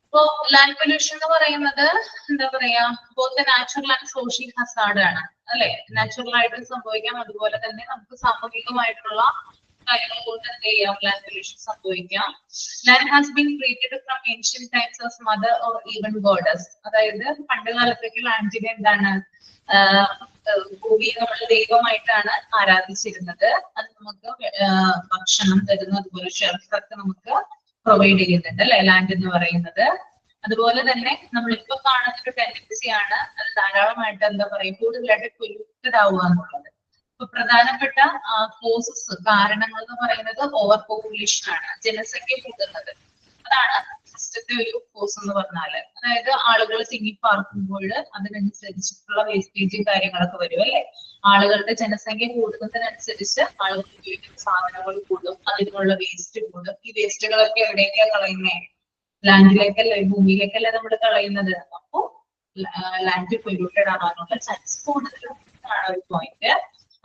ഇപ്പോ ലാൻഡ് പൊല്യൂഷൻ എന്ന് പറയുന്നത് എന്താ പറയാ, both natural and social Hazard ആണ് അല്ലെ? നാച്ചുറൽ ആയിട്ട് സംഭവിക്കാം, അതുപോലെ തന്നെ നമുക്ക് സാമൂഹികമായിട്ടുള്ള കാര്യങ്ങൾ കൊണ്ട് എന്ത് ചെയ്യാം? ലാൻഡ് പൊല്യൂഷൻ സംഭവിക്കാം. Land has been treated from ancient times as mother or even goddess. അതായത് പണ്ട് കാലത്തേക്ക് ലാൻഡിനെ എന്താണ്, ഭൂമിയെ നമ്മൾ ദൈവമായിട്ടാണ് ആരാധിച്ചിരുന്നത്. അത് നമുക്ക് ഭക്ഷണം തരുന്നു, അതുപോലെ ഷെൽട്ടർ ഒക്കെ നമുക്ക് പ്രൊവൈഡ് ചെയ്യുന്നുണ്ട് അല്ലെ, ലാൻഡ് എന്ന് പറയുന്നത്. അതുപോലെ തന്നെ നമ്മളിപ്പോ കാണുന്ന ഒരു ടെൻഡൻസിയാണ് അത് ധാരാളമായിട്ട് എന്താ പറയുക, കൂടുതലായിട്ട് പൊല്യൂട്ടഡ് ആവുക എന്നുള്ളത്. ഇപ്പൊ പ്രധാനപ്പെട്ട കോസസ്, കാരണങ്ങൾ എന്ന് പറയുന്നത് ഓവർ പോപ്പുലേഷൻ ആണ്, ജനസംഖ്യ കൂടുന്നത്. അതാണ് ഫസ്റ്റത്തെ ഒരു കോസ് എന്ന് പറഞ്ഞാല്. അതായത് ആളുകൾ തിങ്ങിപ്പാർക്കുമ്പോൾ അതിനനുസരിച്ചിട്ടുള്ള വേസ്റ്റേജും കാര്യങ്ങളൊക്കെ വരും അല്ലെ. ആളുകളുടെ ജനസംഖ്യ കൂടുന്നതിനനുസരിച്ച് ആളുകൾ ഉപയോഗിക്കുന്ന സാധനങ്ങൾ കൂടും, അതിനുള്ള വേസ്റ്റ് കൂടും. ഈ വേസ്റ്റുകളൊക്കെ എവിടേക്കാ കളയുന്നേ? ലാൻഡിലേക്കല്ലേ, ഭൂമിയിലേക്കല്ലേ നമ്മൾ കളയുന്നത്. അപ്പോ ലാൻഡ് പൊല്യൂട്ടഡ് ആവാനുള്ള ചാൻസ് കൂടുതലാണ് ഒരു പോയിന്റ്.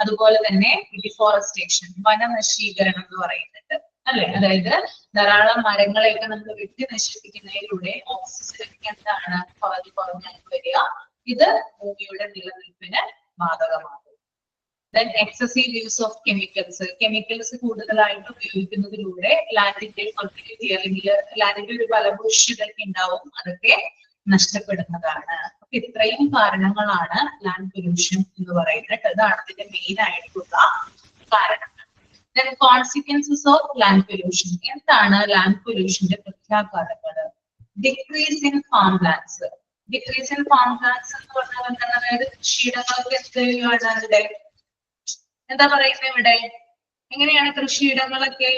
അതുപോലെ തന്നെ ഡിഫോറസ്റ്റേഷൻ, വനനശീകരണം എന്ന് പറയുന്നുണ്ട് അല്ലെ. അതായത് ധാരാളം മരങ്ങളെയൊക്കെ നമ്മൾ വെട്ടി നശിപ്പിക്കുന്നതിലൂടെ ഓക്സിജൻ എന്താണ് കുറഞ്ഞു വരിക. ഇത് ഭൂമിയുടെ നിലനിൽപ്പിന് ബാധകമാകും. Then excessive use of chemicals, chemicals കൂടുതലായിട്ട് ഉപയോഗിക്കുന്നതിലൂടെ ലാൻഡിന്റെ ഫെർട്ടിലിറ്റി അല്ലെങ്കിൽ ലാൻഡിന്റെ ഒരു ഫലഭൂയിഷ്ഠതയൊക്കെ ഉണ്ടാവും, അതൊക്കെ നഷ്ടപ്പെടുന്നതാണ്. അപ്പൊ ഇത്രയും കാരണങ്ങളാണ് ലാൻഡ് പൊല്യൂഷൻ എന്ന് പറയുന്നത്. അതാണ് ഇതിന്റെ മെയിൻ ആയിട്ടുള്ള കാരണങ്ങൾ. Then consequences of land pollution. എന്താണ് ലാൻഡ് പൊല്യൂഷന്റെ പ്രത്യാഘാതങ്ങൾ? Decrease in farm lands. Decrease in farm lands എന്ന് പറഞ്ഞാൽ എന്താണ്? അതായത് കൃഷിയിടങ്ങൾക്ക് എന്താണ് ഇവിടെ എന്താ പറയുന്നത്? ഇവിടെ എങ്ങനെയാണ് കൃഷിയിടങ്ങളൊക്കെ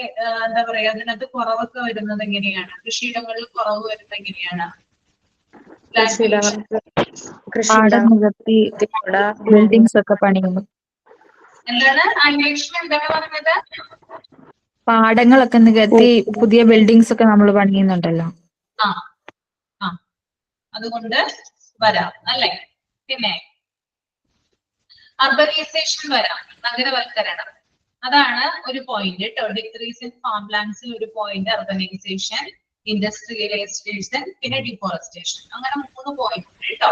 എന്താ പറയാ അതിനകത്ത് കുറവൊക്കെ വരുന്നത് എങ്ങനെയാണ്? കൃഷിയിടങ്ങളിൽ കുറവ് വരുന്നത് എങ്ങനെയാണ്? പാടം നികത്തി ബിൽഡിങ്സ് ഒക്കെ പണിയുന്നു. എന്താണ് അന്വേഷണം എന്താണ് പറഞ്ഞത്? പാടങ്ങളൊക്കെ നികത്തി പുതിയ ബിൽഡിങ്സ് ഒക്കെ നമ്മൾ പണിയുന്നുണ്ടല്ലോ. ആ ആ അതുകൊണ്ട് വരാം അല്ലെ. പിന്നെ അർബനൈസേഷൻ വരാം, നഗരവൽക്കരണം. അതാണ് ഒരു പോയിന്റ് കേട്ടോ. ഡിക്രീസ് ഇൻ ഫാം ലാൻഡ്സിൽ ഒരു പോയിന്റ് അർബനൈസേഷൻ, ഇൻഡസ്ട്രിയലൈസേഷൻ, പിന്നെ ഡിഫോറസ്റ്റേഷൻ. അങ്ങനെ 3 പോയിന്റ് കേട്ടോ.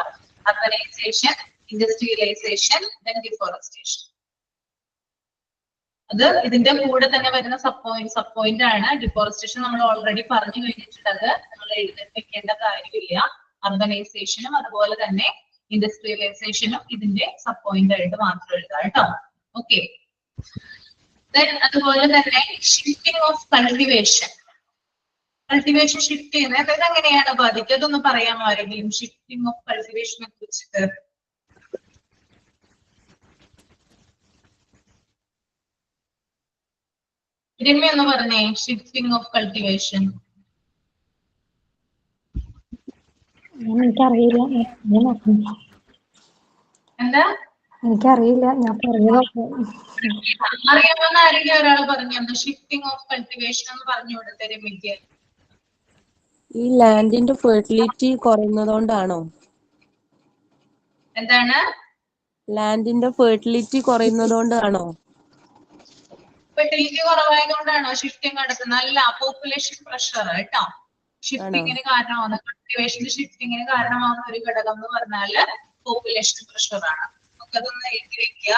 Urbanisation, industrialisation, deforestation. അത് ഇതിന്റെ കൂടെ തന്നെ വരുന്ന സബ് പോയിന്റ് ആണ്. ഡിഫോറസ്റ്റേഷൻ നമ്മൾ ഓൾറെഡി പറഞ്ഞു കഴിഞ്ഞിട്ടുണ്ട്. അത് നമ്മൾ എഴുതി വെക്കേണ്ട കാര്യമില്ല. അർബനൈസേഷനും അതുപോലെ തന്നെ ഇൻഡസ്ട്രിയലൈസേഷനും ഇതിന്റെ സബ് പോയിന്റ് ആയിട്ട് മാത്രം എഴുതാം കേട്ടോ. ഓക്കെ. അതുപോലെ തന്നെ shifting of cultivation. Cultivation shift ചെയ്യുന്നത് അതായത് എങ്ങനെയാണ് ബാധിക്കുക? അതൊന്ന് പറയാമോ ആരെങ്കിലും? ഷിഫ്റ്റിംഗ് ഓഫ് കൾട്ടിവേഷനെ കുറിച്ചിട്ട് രമ്യ ഒന്ന് പറഞ്ഞേ. ഷിഫ്റ്റിംഗ് ഓഫ് കൾട്ടിവേഷൻ എനിക്കറിയില്ല, എന്താ? എനിക്കറിയില്ല, ഞാൻ പറഞ്ഞത് അറിയാമെന്ന് ആരെങ്കിലും ഒരാൾ പറഞ്ഞു. ഷിഫ്റ്റിംഗ് ഓഫ് കൾട്ടിവേഷൻ എന്ന് പറഞ്ഞു കൊടുത്തേ രമ്യക്ക്. ഈ ലാൻഡിന്റെ ഫെർട്ടിലിറ്റി കുറയുന്നതുകൊണ്ടാണോ? എന്താണ്? ലാൻഡിന്റെ ഫെർട്ടിലിറ്റി കുറയുന്നതുകൊണ്ടാണോ? ഫെർട്ടിലിറ്റി കുറവായതുകൊണ്ടാണോ ഷിഫ്റ്റിംഗ് നടത്തുന്നത്? അല്ല, പോപ്പുലേഷൻ പ്രഷർ കേട്ടോ. ഷിഫ്റ്റിങ്ങിന് കാരണമാവുന്ന കൾട്ടിവേഷന്റെ ഷിഫ്റ്റിങ്ങിന് കാരണമാവുന്ന ഒരു ഘടകം എന്ന് പറഞ്ഞാല് പോപ്പുലേഷൻ പ്രഷർ ആണ്. നമുക്ക് അതൊന്ന് എഴുതി വെക്കുക.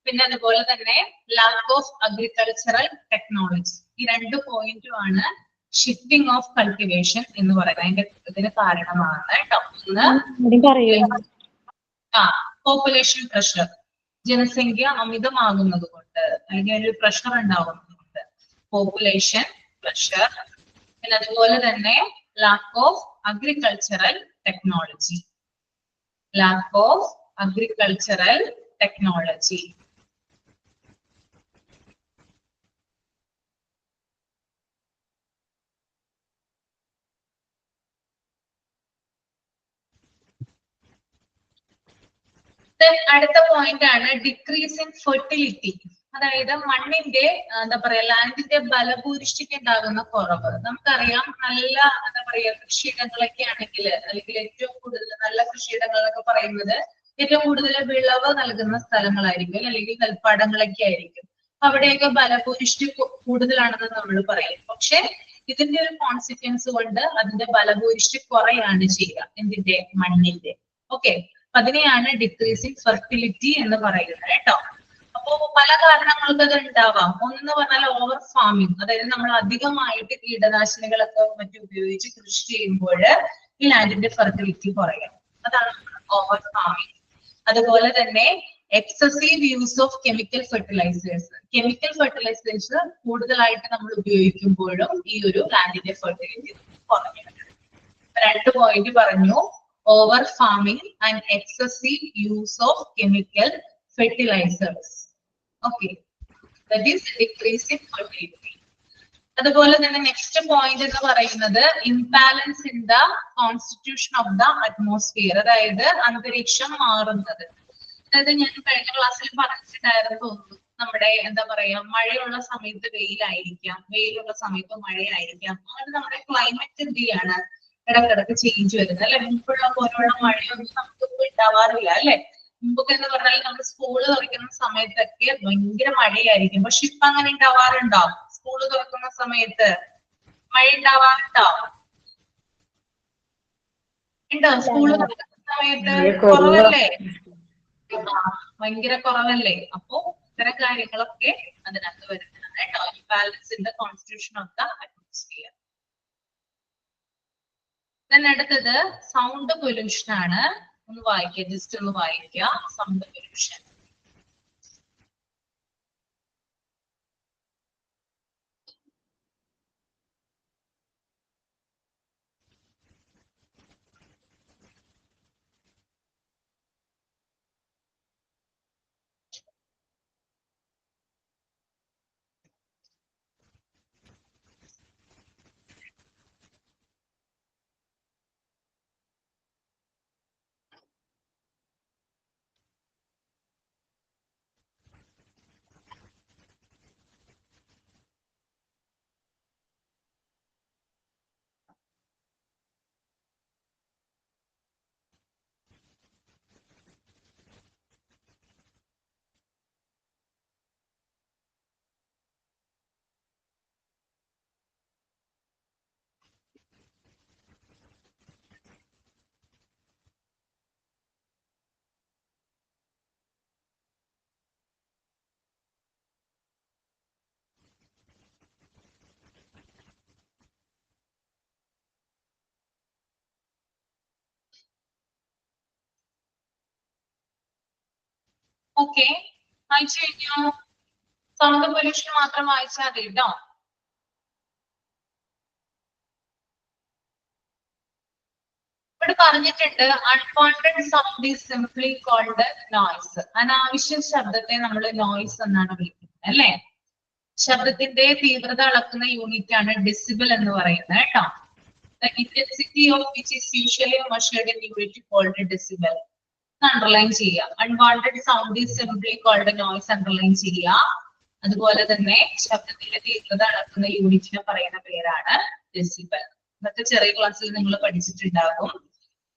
പിന്നെ അതുപോലെ തന്നെ ലാക്ക് ഓഫ് അഗ്രികൾച്ചറൽ ടെക്നോളജി. ഈ 2 പോയിന്റുമാണ് ഷിഫ്റ്റിംഗ് ഓഫ് കൾട്ടിവേഷൻ എന്ന് പറയുന്നത്. ഇതിന് കാരണമാണ് കേട്ടോ. പോപ്പുലേഷൻ പ്രഷർ, ജനസംഖ്യ അമിതമാകുന്നത് കൊണ്ട് അതിനൊരു പ്രഷർ ഉണ്ടാവുന്നത് കൊണ്ട് പോപ്പുലേഷൻ പ്രഷർ. പിന്നെ അതുപോലെ തന്നെ lack of agricultural technology. Lack of agricultural technology. അടുത്ത പോയിന്റ് ആണ് ഡിക്രീസ് ഇൻ ഫെർട്ടിലിറ്റി. അതായത് മണ്ണിന്റെ എന്താ പറയാ ലാൻഡിന്റെ ബലഭൂരിഷ്ഠിക്ക് ഉണ്ടാകുന്ന കുറവ്. നമുക്കറിയാം നല്ല എന്താ പറയാ കൃഷിയിടങ്ങളൊക്കെ ആണെങ്കിൽ, അല്ലെങ്കിൽ ഏറ്റവും കൂടുതൽ നല്ല കൃഷിയിടങ്ങൾ എന്നൊക്കെ പറയുന്നത് ഏറ്റവും കൂടുതൽ വിളവ് നൽകുന്ന സ്ഥലങ്ങളായിരിക്കും, അല്ലെങ്കിൽ നെൽപ്പാടങ്ങളൊക്കെ ആയിരിക്കും. അവിടെയൊക്കെ ബലഭൂരിഷ്ഠി കൂടുതലാണെന്ന് നമ്മൾ പറയും. പക്ഷെ ഇതിന്റെ ഒരു കോൺസിക്വൻസ് കൊണ്ട് അതിന്റെ ബലഭൂരിഷ്ഠി കുറയാണ് ചെയ്യുക, എന്തിന്റെ? മണ്ണിന്റെ. ഓക്കെ. അതിനെയാണ് ഡിക്രീസിങ് ഫെർട്ടിലിറ്റി എന്ന് പറയുന്നത് കേട്ടോ. അപ്പോ പല കാരണങ്ങൾക്ക് അത് ഉണ്ടാവാം. ഒന്ന് പറഞ്ഞാൽ ഓവർ ഫാമിംഗ്, അതായത് നമ്മൾ അധികമായിട്ട് കീടനാശിനികളൊക്കെ മറ്റും ഉപയോഗിച്ച് കൃഷി ചെയ്യുമ്പോൾ ഈ ലാൻഡിന്റെ ഫെർട്ടിലിറ്റി കുറയും. അതാണ് ഓവർ ഫാമിംഗ്. അതുപോലെ തന്നെ excessive use of chemical fertilisers. Chemical fertilisers കൂടുതലായിട്ട് നമ്മൾ ഉപയോഗിക്കുമ്പോഴും ഈ ഒരു ലാൻഡിന്റെ ഫെർട്ടിലിറ്റി കുറഞ്ഞു. 2 പോയിന്റ് പറഞ്ഞു. Over farming and excessive use of chemical fertilizers. Okay, that is decrease in fertility. അതുപോലെ തന്നെ നെക്സ്റ്റ് പോയിന്റ് എന്ന് പറയുന്നത് imbalance in the constitution of the atmosphere. അതായത് അന്തരീക്ഷം മാറുന്നത്. അതായത് ഞാൻ കഴിഞ്ഞ ക്ലാസ്സിൽ പറഞ്ഞിട്ടുണ്ടായിരുന്നു തോന്നുന്നു, നമ്മുടെ എന്താ പറയാ മഴയുള്ള സമയത്ത് വെയിലായിരിക്കാം, വെയിലുള്ള സമയത്ത് മഴയായിരിക്കാം. അങ്ങനെ നമ്മുടെ ക്ലൈമറ്റ് എന്ത് ചെയ്യാണ്? ഇടക്കിടക്ക് ചേഞ്ച് വരുന്നത് അല്ലെ. മുമ്പുള്ള പോലുള്ള മഴയൊന്നും നമുക്ക് ഉണ്ടാവാറില്ല അല്ലെ. മുമ്പൊക്കെ എന്ന് പറഞ്ഞാൽ നമ്മൾ സ്കൂള് തുറക്കുന്ന സമയത്തൊക്കെ ഭയങ്കര മഴയായിരിക്കും. പക്ഷെ ഇപ്പൊ അങ്ങനെ ഉണ്ടാവാറുണ്ടോ? സ്കൂള് തുറക്കുന്ന സമയത്ത് മഴ ഉണ്ടാവാറുണ്ടോ? ഉണ്ടോ? സ്കൂള് തുറക്കുന്ന സമയത്ത് കുറവല്ലേ? ഭയങ്കര കുറവല്ലേ? അപ്പോ ഇത്തരം കാര്യങ്ങളൊക്കെ അതിനകത്ത് വരുന്നതാണ് കേട്ടോ. Imbalance in the constitution of the atmosphere. അടുത്തത് സൗണ്ട് പൊല്യൂഷൻ ആണ്. ഒന്ന് വായിക്കുക, ജസ്റ്റ് ഒന്ന് വായിക്കുക. Sound pollution. ഓക്കെ, വായിച്ചു കഴിഞ്ഞോ? സൗണ്ട് പൊല്യൂഷൻ മാത്രം വായിച്ചാൽ മതി കേട്ടോ. ഇവിടെ പറഞ്ഞിട്ടുണ്ട് unwanted sound is simply called noise. അനാവശ്യ ശബ്ദത്തെ നമ്മൾ നോയ്സ് എന്നാണ് വിളിക്കുന്നത് അല്ലെ. ശബ്ദത്തിന്റെ തീവ്രത അളക്കുന്ന യൂണിറ്റ് ആണ് ഡെസിബൽ എന്ന് പറയുന്നത് കേട്ടോ. The intensity of which is usually measured in unit called decibel. Underline ചെയ്യുക. Unwanted sound is simply called noise underline ചെയ്യുക. അതുപോലെ തന്നെ ശബ്ദത്തിന്റെ തീവ്രത അളക്കുന്ന യൂണിറ്റിനെ പറയുന്ന പേരാണ് ഡെസിബൽ. ഇതൊക്കെ ചെറിയ ക്ലാസ്സിൽ നിങ്ങൾ പഠിച്ചിട്ടുണ്ടാകും.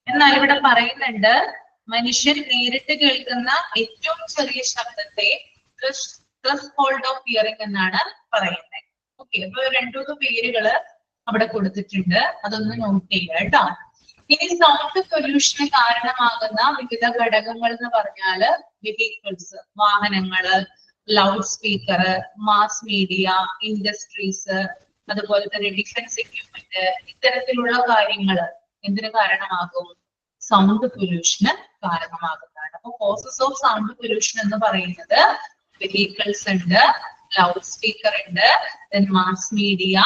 എന്നാൽ ഇവിടെ പറയുന്നുണ്ട് മനുഷ്യൻ നേരിട്ട് കേൾക്കുന്ന ഏറ്റവും ചെറിയ ശബ്ദത്തെ ത്രെഷ്ഹോൾഡ് ഓഫ് ഹിയറിംഗ് എന്നാണ് പറയുന്നത്. ഓക്കെ, അപ്പൊ രണ്ടു പേരുകള് അവിടെ കൊടുത്തിട്ടുണ്ട്, അതൊന്ന് നോട്ട് ചെയ്യുക കേട്ടോ. ഇനി സൗണ്ട് പൊല്യൂഷന് കാരണമാകുന്ന വിവിധ ഘടകങ്ങൾ എന്ന് പറഞ്ഞാല് വെഹിക്കിൾസ്, വാഹനങ്ങള്, loud speaker, mass media, industries, അതുപോലെ തന്നെ ഡിഫൻസ് എക്യുപ്മെന്റ്, ഇത്തരത്തിലുള്ള കാര്യങ്ങൾ എന്തിനു കാരണമാകും? സൗണ്ട് പൊല്യൂഷന് കാരണമാകുന്നതാണ്. അപ്പൊ കോസസ് ഓഫ് സൗണ്ട് പൊല്യൂഷൻ എന്ന് പറയുന്നത് വെഹിക്കിൾസ് ഉണ്ട്, ലൗഡ് സ്പീക്കർ ഉണ്ട്, mass media,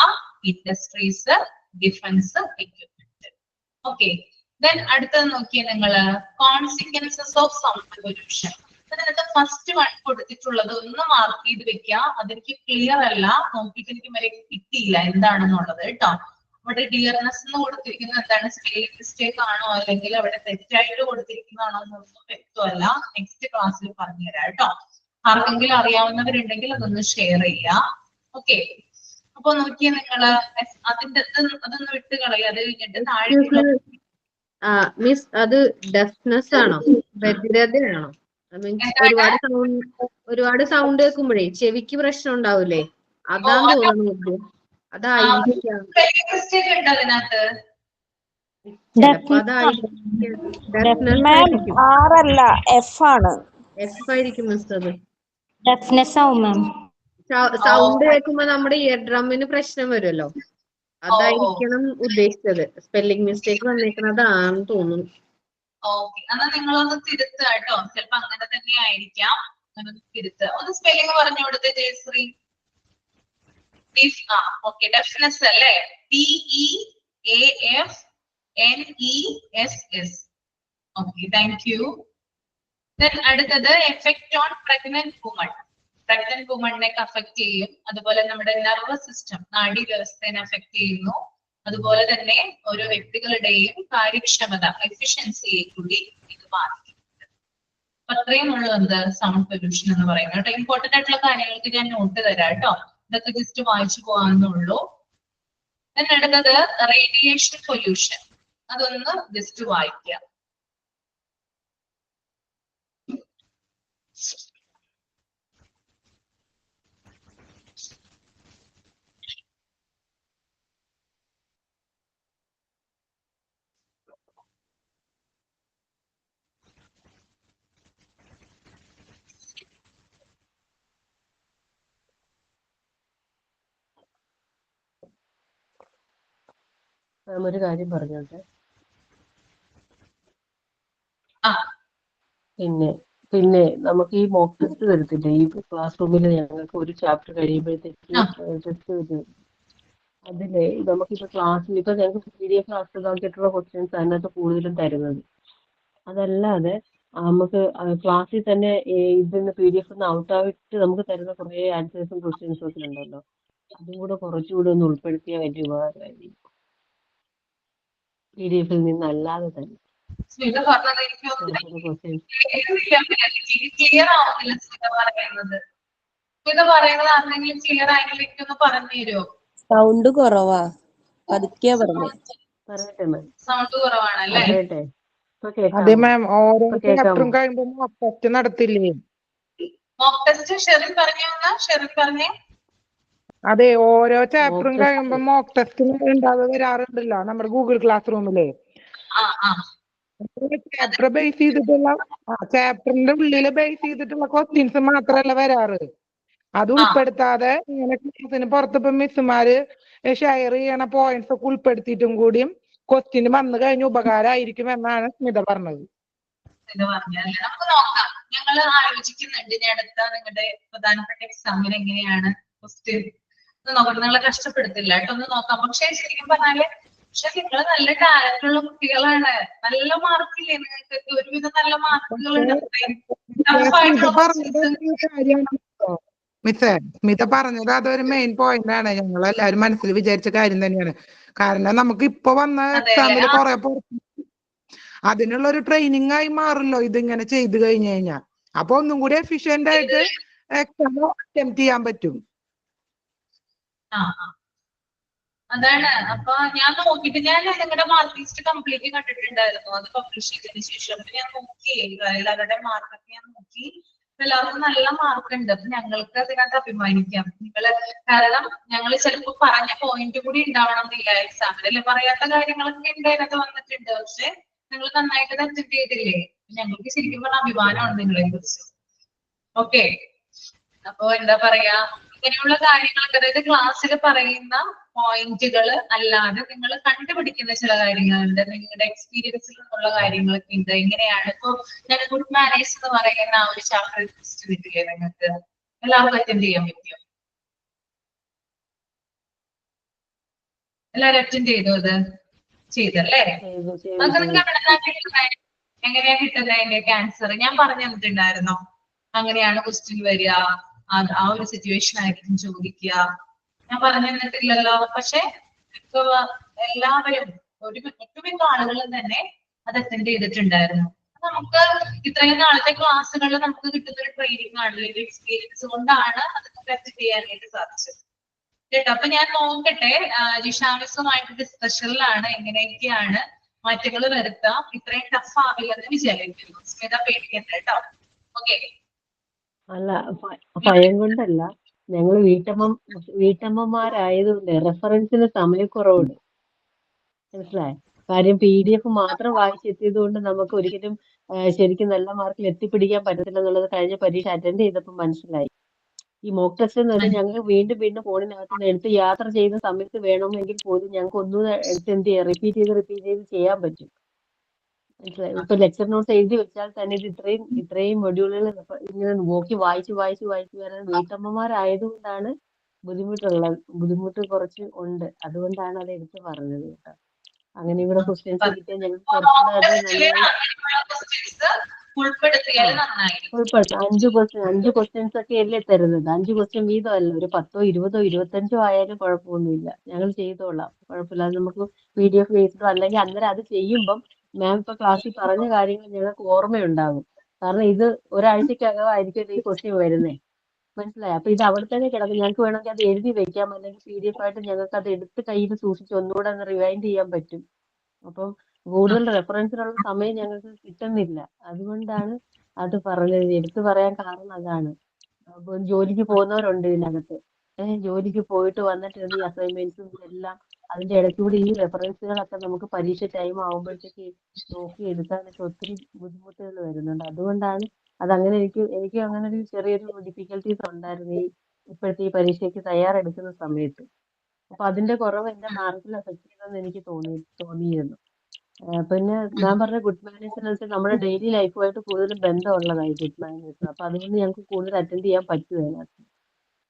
industries, defence equipment. Okay, then അടുത്തത് നോക്കിയേ നിങ്ങള് കോൺസിക്വൻസസ് ഓഫ് സൗണ്ട് പൊല്യൂഷൻ. അതിനകത്ത് ഫസ്റ്റ് വൺ കൊടുത്തിട്ടുള്ളത് ഒന്ന് മാർക്ക് ചെയ്ത് വെക്കുക. അതെനിക്ക് ക്ലിയർ അല്ല, നോക്കിയിട്ട് എനിക്ക് വരെ കിട്ടിയില്ല എന്താണെന്നുള്ളത് കേട്ടോ. അവിടെ ഡിയർനെസ് എന്ന് കൊടുത്തിരിക്കുന്നത് എന്താണ്? സ്പെല്ലിംഗ് മിസ്റ്റേക്ക് ആണോ അല്ലെങ്കിൽ അവിടെ തെറ്റായിട്ട് കൊടുത്തിരിക്കുന്നതാണോ എന്നൊന്നും വ്യക്തമല്ല. നെക്സ്റ്റ് ക്ലാസ്സിൽ പറഞ്ഞുതരാം കേട്ടോ. ആർക്കെങ്കിലും അറിയാവുന്നവരുണ്ടെങ്കിൽ അതൊന്ന് ഷെയർ ചെയ്യാം. ഓക്കെ, അപ്പൊ നോക്കിയേ നിങ്ങള് അതൊന്ന് വിട്ട് കളയുക. അത് കഴിഞ്ഞിട്ട് താഴെ മിസ് അത് ഡെഫ്നെസ് ആണോ ബധിരതയാണോ? ഒരുപാട് സൗണ്ട് കേൾക്കുമ്പോഴേ ചെവിക്ക് പ്രശ്നം ഉണ്ടാവൂലേ? അതാന്ന് തോന്നുന്നു. അതായിരിക്കാം. ചിലപ്പോ അതായിരിക്കും. ആറല്ല എഫ് ആണ്. എഫ് ആയിരിക്കും മിസ്. അത് ഡെഫ്നെസ് ആവും മാം. സൗണ്ട് കേൾക്കുമ്പോ നമ്മുടെ ഇയർ ഡ്രമ്മിന് പ്രശ്നം വരുമല്ലോ, അതായിരിക്കണം ഉദ്ദേശിച്ചത്. സ്പെല്ലിംഗ് മിസ്റ്റേക്ക് വന്നേക്കുന്നതാണെന്ന് തോന്നുന്നു. ഓക്കെ, എന്നാ നിങ്ങളൊന്ന് തിരുത്തുക കേട്ടോ. ചിലപ്പോ അങ്ങനെ തന്നെ ആയിരിക്കാം. അങ്ങനെ തിരുത്തുക. ഒന്ന് സ്പെല്ലിംഗ് പറഞ്ഞു കൊടുത്തേ ജയശ്രീ. ഓക്കെ, ഡെഫ്നെസ് അല്ലേ? DEAFNESS. Okay, thank you. Then അടുത്തത് effect on pregnant woman. Pregnant വുമണിനെ അഫക്ട് ചെയ്യും. അതുപോലെ നമ്മുടെ നെർവസ് സിസ്റ്റം, നാഡീ വ്യവസ്ഥയെ അഫക്ട് ചെയ്യുന്നു. അതുപോലെ തന്നെ ഓരോ വ്യക്തികളുടെയും കാര്യക്ഷമത, എഫിഷ്യൻസിയെ കൂടി ഇത് ബാധിക്കുന്നുണ്ട്. അപ്പൊ അത്രയും ഉള്ളൂ എന്ത് സൗണ്ട് പൊല്യൂഷൻ എന്ന് പറയുന്നത് കേട്ടോ. ഇമ്പോർട്ടന്റ് ആയിട്ടുള്ള കാര്യങ്ങൾക്ക് ഞാൻ നോട്ട് തരാം കേട്ടോ. ഇതൊക്കെ ജസ്റ്റ് വായിച്ചു പോകാവുന്നുള്ളൂ. അടുത്തത് റേഡിയേഷൻ പൊല്യൂഷൻ. അതൊന്ന് ജസ്റ്റ് വായിക്കുക. ഒരു കാര്യം പറഞ്ഞോട്ടെ. പിന്നെ നമുക്ക് ഈ മോക്ക് ടെസ്റ്റ് വരത്തില്ലേ ഈ ക്ലാസ് റൂമിൽ? ഞങ്ങൾക്ക് ഒരു ചാപ്റ്റർ കഴിയുമ്പോഴത്തേക്ക് ടെസ്റ്റ് വരും. അതില് നമുക്കിപ്പോ ക്ലാസ്സിൽ ഇപ്പൊ ഞങ്ങൾക്ക് PDF ആക്കിയിട്ടുള്ള ക്വസ്റ്റ്യൻസ് അതിനകത്ത് കൂടുതലും തരുന്നത്. അതല്ലാതെ നമുക്ക് ക്ലാസ്സിൽ തന്നെ ഇതിന്ന് PDF ഔട്ടായിട്ട് നമുക്ക് തരുന്ന കുറെ ആൻസേഴ്സും ക്വസ്റ്റ്യൻസും ഒക്കെ ഉണ്ടല്ലോ. അതും കൂടെ കുറച്ചുകൂടെ ഒന്ന് ഉൾപ്പെടുത്തിയാൽ വലിയ ഉപകാരമായിരിക്കും. PDF നിന്നല്ലാതെ തന്നെ ക്ലിയർ ആവുന്നില്ല. പറയുന്നത് ആരെങ്കിലും ക്ലിയർ ആയിട്ടില്ല, എനിക്കൊന്ന് പറഞ്ഞു തരുമോ? സൗണ്ട് കുറവാ, പതുക്കെ പറഞ്ഞു. സൗണ്ട് കുറവാണല്ലേ? അതെ മാം, ഓരോ ചാപ്റ്ററും കഴിയുമ്പോ മോക്ക് ടെസ്റ്റ് നടത്തില്ലേ? മോക്ക് ടെസ്റ്റ് ഷെറിൻ പറഞ്ഞേ. അതെ, ഓരോ ചാപ്റ്ററും കഴിയുമ്പോ മോക്ക് ടെസ്റ്റ് വരാറുണ്ടല്ലോ നമ്മുടെ ഗൂഗിൾ ക്ലാസ് റൂമില്. ചാപ്റ്റർ ബേസ് ചെയ്തിട്ടുള്ള ചാപ്റ്ററിന്റെ ഉള്ളില് ബേസ് ചെയ്തിട്ടുള്ള ക്വസ്റ്റ്യൻസ് മാത്രല്ല വരാറ്. അത് ഉൾപ്പെടുത്താതെ ഇങ്ങനെ ക്ലാസ്സിന് പുറത്തിപ്പോ മിസ്സുമാര് ഷെയർ ചെയ്യണ പോയിന്റ്സ് ഒക്കെ ഉൾപ്പെടുത്തിയിട്ടും കൂടിയും ക്വസ്റ്റ്യൻ വന്നു കഴിഞ്ഞ ഉപകാരമായിരിക്കും എന്നാണ് സ്മിത പറഞ്ഞത്. നമുക്ക് നോക്കാം. ഞങ്ങൾ ആലോചിക്കുന്നുണ്ട് ഇനി അടുത്ത നിങ്ങളുടെ പ്രധാനപ്പെട്ട എക്സാമിന് എങ്ങനെയാണ് ക്വസ്റ്റ്യൻ നോക്കണം. നിങ്ങളെ കഷ്ടപ്പെടുത്തില്ല കേട്ടോ, ഒന്ന് നോക്കാം. പക്ഷെ ശരിക്കും പറഞ്ഞാല് നിങ്ങൾ നല്ല ടാലന്റ് ഉള്ള കുട്ടികളാണ്. നല്ല മാർക്കില്ലേ നിങ്ങൾക്ക്? ഒരുവിധം നല്ല മാർക്കുകളുണ്ട്. മിസ്സേ, സ്മിത പറഞ്ഞത് അതൊരു മെയിൻ പോയിന്റ് ആണ്. ഞങ്ങൾ എല്ലാവരും മനസ്സിൽ വിചാരിച്ച കാര്യം തന്നെയാണ്. കാരണം നമുക്ക് ഇപ്പൊ വന്ന എക്സാമിൽ കുറെ അതിനുള്ള ഒരു ട്രെയിനിങ് ആയി മാറല്ലോ ഇതിങ്ങനെ ചെയ്തു കഴിഞ്ഞു കഴിഞ്ഞാൽ. അപ്പൊ ഒന്നും കൂടി എഫിഷ്യന്റ് ആയിട്ട് എക്സാം അറ്റംപ്റ്റ് ചെയ്യാൻ പറ്റും. അതാണ്. അപ്പൊ ഞാൻ നോക്കിയിട്ട് ഞാൻ നിങ്ങളുടെ മാർക്ക് ലിസ്റ്റ് കംപ്ലീറ്റ് കണ്ടിട്ടുണ്ടായിരുന്നു. അത് പബ്ലിഷ് ചെയ്തതിനു ശേഷം ഞാൻ നോക്കി എല്ലാവരുടെ മാർക്കൊക്കെ ഞാൻ നോക്കി. എല്ലാവർക്കും നല്ല മാർക്ക് ഉണ്ട്. അപ്പൊ ഞങ്ങൾക്ക് അതിനകത്ത് അഭിമാനിക്കാം. കാരണം ഞങ്ങൾ ചിലപ്പോൾ പറഞ്ഞ പോയിന്റ് കൂടി ഉണ്ടാവണം എന്നില്ല എക്സാമിൽ. അല്ലെ, പറയാത്ത കാര്യങ്ങളൊക്കെ ഉണ്ട് അതിനകത്ത് വന്നിട്ടുണ്ട്. പക്ഷെ നിങ്ങൾ നന്നായിട്ട് അറ്റൻഡ് ചെയ്തില്ലേ? ഞങ്ങൾക്ക് ശരിക്കും പറഞ്ഞ അഭിമാനമാണ് നിങ്ങളെ കുറിച്ച്. ഓക്കെ, അപ്പൊ എന്താ പറയാ, ഇങ്ങനെയുള്ള കാര്യങ്ങളൊക്കെ അതായത് ക്ലാസ്സിൽ പറയുന്ന പോയിന്റുകൾ അല്ലാതെ നിങ്ങൾ കണ്ടുപിടിക്കുന്ന ചില കാര്യങ്ങളുണ്ട്. നിങ്ങളുടെ എക്സ്പീരിയൻസിൽ നിന്നുള്ള കാര്യങ്ങളൊക്കെ ഉണ്ട്. എങ്ങനെയാണ് ഇപ്പൊ ഞാൻ ഗുഡ് മാനേഴ്സ് എന്ന് പറയുന്ന ആ ഒരു ചാപ്റ്റർ ടെസ്റ്റ് കിട്ടില്ലേ നിങ്ങൾക്ക്? എല്ലാവർക്കും അറ്റൻഡ് ചെയ്യാൻ പറ്റുമോ? എല്ലാവരും അറ്റൻഡ് ചെയ്തോ? അത് ചെയ്തല്ലേ? അതൊക്കെ നിങ്ങൾക്ക് എങ്ങനെയാ കിട്ടുന്നത് അതിന്റെ ആൻസർ? ഞാൻ പറഞ്ഞു തന്നിട്ടുണ്ടായിരുന്നോ? അങ്ങനെയാണ് ക്വസ്റ്റ്യൻ വരിക, ആ ഒരു സിറ്റുവേഷൻ ആയിരിക്കും ചോദിക്കുക. ഞാൻ പറഞ്ഞു തന്നിട്ടില്ലല്ലോ. പക്ഷെ ഇപ്പൊ എല്ലാവരും ഒട്ടുമിക്ക ആളുകളും തന്നെ അത് അറ്റൻഡ് ചെയ്തിട്ടുണ്ടായിരുന്നു. നമുക്ക് ഇത്രയും നാളത്തെ ക്ലാസ്സുകളിൽ നമുക്ക് കിട്ടുന്ന ഒരു ട്രെയിനിങ് ആണ്, ഒരു എക്സ്പീരിയൻസ് കൊണ്ടാണ് അത് അറ്റൻഡ് ചെയ്യാനായിട്ട് സാധിച്ചത് കേട്ടോ. അപ്പൊ ഞാൻ നോക്കട്ടെ, ജിഷാമിസുമായിട്ട് ഡിസ്കഷനിലാണ് എങ്ങനെയൊക്കെയാണ് മാറ്റങ്ങൾ വരുത്താം. ഇത്രയും ടഫ് ആവില്ലെന്ന് വിചാരിക്കുന്നു. സ്മിത പേടിക്കണ്ട കേട്ടോ. ഓക്കെ. അല്ല, ഭയം കൊണ്ടല്ല, ഞങ്ങൾ വീട്ടമ്മമാരായതുകൊണ്ട് റെഫറൻസിന് സമയക്കുറവുണ്ട്. മനസ്സിലായോ? കാര്യം PDF മാത്രം വായിച്ചെത്തിയത് കൊണ്ട് നമുക്ക് ഒരിക്കലും ശരിക്കും നല്ല മാർക്കിൽ എത്തിപ്പിടിക്കാൻ പറ്റത്തില്ല എന്നുള്ളത് കഴിഞ്ഞ പരീക്ഷ അറ്റൻഡ് ചെയ്തപ്പോൾ മനസ്സിലായി. ഈ മോക്ക് ടെസ്റ്റ് എന്ന് പറഞ്ഞാൽ ഞങ്ങൾക്ക് വീണ്ടും വീണ്ടും ഫോണിനകത്ത് നിന്ന് എടുത്ത് യാത്ര ചെയ്യുന്ന സമയത്ത് വേണമെങ്കിൽ പോലും ഞങ്ങൾക്ക് ഒന്നുകൂടെ എടുത്ത് എന്ത് ചെയ്യാം, റിപ്പീറ്റ് ചെയ്ത് ചെയ്യാൻ പറ്റും. മനസ്സിലായി? ഇപ്പൊ ലെക്ചർ നോട്ട്സ് എഴുതി വെച്ചാൽ തന്നെ ഇത് ഇത്രയും മൊഡ്യൂളുകൾ ഇങ്ങനെ നോക്കി വായിച്ച് വരാൻ വീട്ടമ്മമാരായതുകൊണ്ടാണ് ബുദ്ധിമുട്ട് കുറച്ച് ഉണ്ട്. അതുകൊണ്ടാണ് അത് എടുത്ത് പറഞ്ഞത് കേട്ടോ. അങ്ങനെ ഇവിടെ ക്വസ്റ്റ്യൻസ് കിട്ടിയാൽ ഞങ്ങൾക്ക് കുറച്ചുകൂടെ അത് നന്നായി ഉൾപ്പെടുത്തും. 5 ക്വസ്റ്റ്യൻസ് ഒക്കെ അല്ലേ തരുന്നത്. 5 ക്വസ്റ്റ്യൻ വീതമല്ല, ഒരു 10, 20, 25 ആയാലും കുഴപ്പമൊന്നുമില്ല. ഞങ്ങൾ ചെയ്തോളാം, കുഴപ്പമില്ല. അത് നമുക്ക് PDF ബേസ്ഡോ അല്ലെങ്കിൽ അന്നേരം അത് ചെയ്യുമ്പം മാം ഇപ്പൊ ക്ലാസ്സിൽ പറഞ്ഞ കാര്യങ്ങൾ ഞങ്ങൾക്ക് ഓർമ്മയുണ്ടാകും. കാരണം ഇത് ഒരാഴ്ചക്കകമായിരിക്കും ഈ ക്വസ്റ്റ്യൻ വരുന്നേ. മനസ്സിലായി? അപ്പൊ ഇത് അവിടെ തന്നെ കിടക്കും. ഞങ്ങൾക്ക് വേണമെങ്കിൽ അത് എഴുതി വെക്കാം, അല്ലെങ്കിൽ PDF ആയിട്ട് ഞങ്ങൾക്ക് അത് എടുത്ത് കയ്യിൽ സൂക്ഷിച്ച് ഒന്നുകൂടെ ഒന്ന് റിവൈൻഡ് ചെയ്യാൻ പറ്റും. അപ്പം കൂടുതൽ റെഫറൻസിനുള്ള സമയം ഞങ്ങൾക്ക് കിട്ടുന്നില്ല. അതുകൊണ്ടാണ് അത് പറഞ്ഞത്. എടുത്തു പറയാൻ കാരണം അതാണ്. അപ്പൊ ജോലിക്ക് പോകുന്നവരുണ്ട് ഇതിനകത്ത്. ജോലിക്ക് പോയിട്ട് വന്നിട്ട് ഈ അസൈൻമെന്റ്സും എല്ലാം അതിന്റെ ഇടയ്ക്കൂടി ഈ റെഫറൻസുകളൊക്കെ നമുക്ക് പരീക്ഷ ടൈം ആകുമ്പോഴത്തേക്ക് നോക്കി എടുക്കാനൊക്കെ ഒത്തിരി ബുദ്ധിമുട്ടുകൾ വരുന്നുണ്ട്. അതുകൊണ്ടാണ് അതങ്ങനെ എനിക്ക് അങ്ങനെ ഒരു ചെറിയൊരു ഡിഫിക്കൽട്ടീസ് ഉണ്ടായിരുന്നു ഇപ്പോഴത്തെ ഈ പരീക്ഷയ്ക്ക് തയ്യാറെടുക്കുന്ന സമയത്ത്. അപ്പൊ അതിന്റെ കുറവ് എന്റെ മാർക്കിൽ അഫക്ട് ചെയ്തെന്ന് എനിക്ക് തോന്നിയിരുന്നു. പിന്നെ ഞാൻ പറഞ്ഞ ഗുഡ് മാനേഴ്സ് എന്ന് വെച്ചാൽ നമ്മുടെ ഡെയിലി ലൈഫുമായിട്ട് കൂടുതൽ ബന്ധമുള്ളതായി ഗുഡ് മാനേഴ്സ്. അപ്പൊ അതുകൊണ്ട് ഞങ്ങൾക്ക് കൂടുതൽ അറ്റൻഡ് ചെയ്യാൻ പറ്റും അതിനകത്ത്.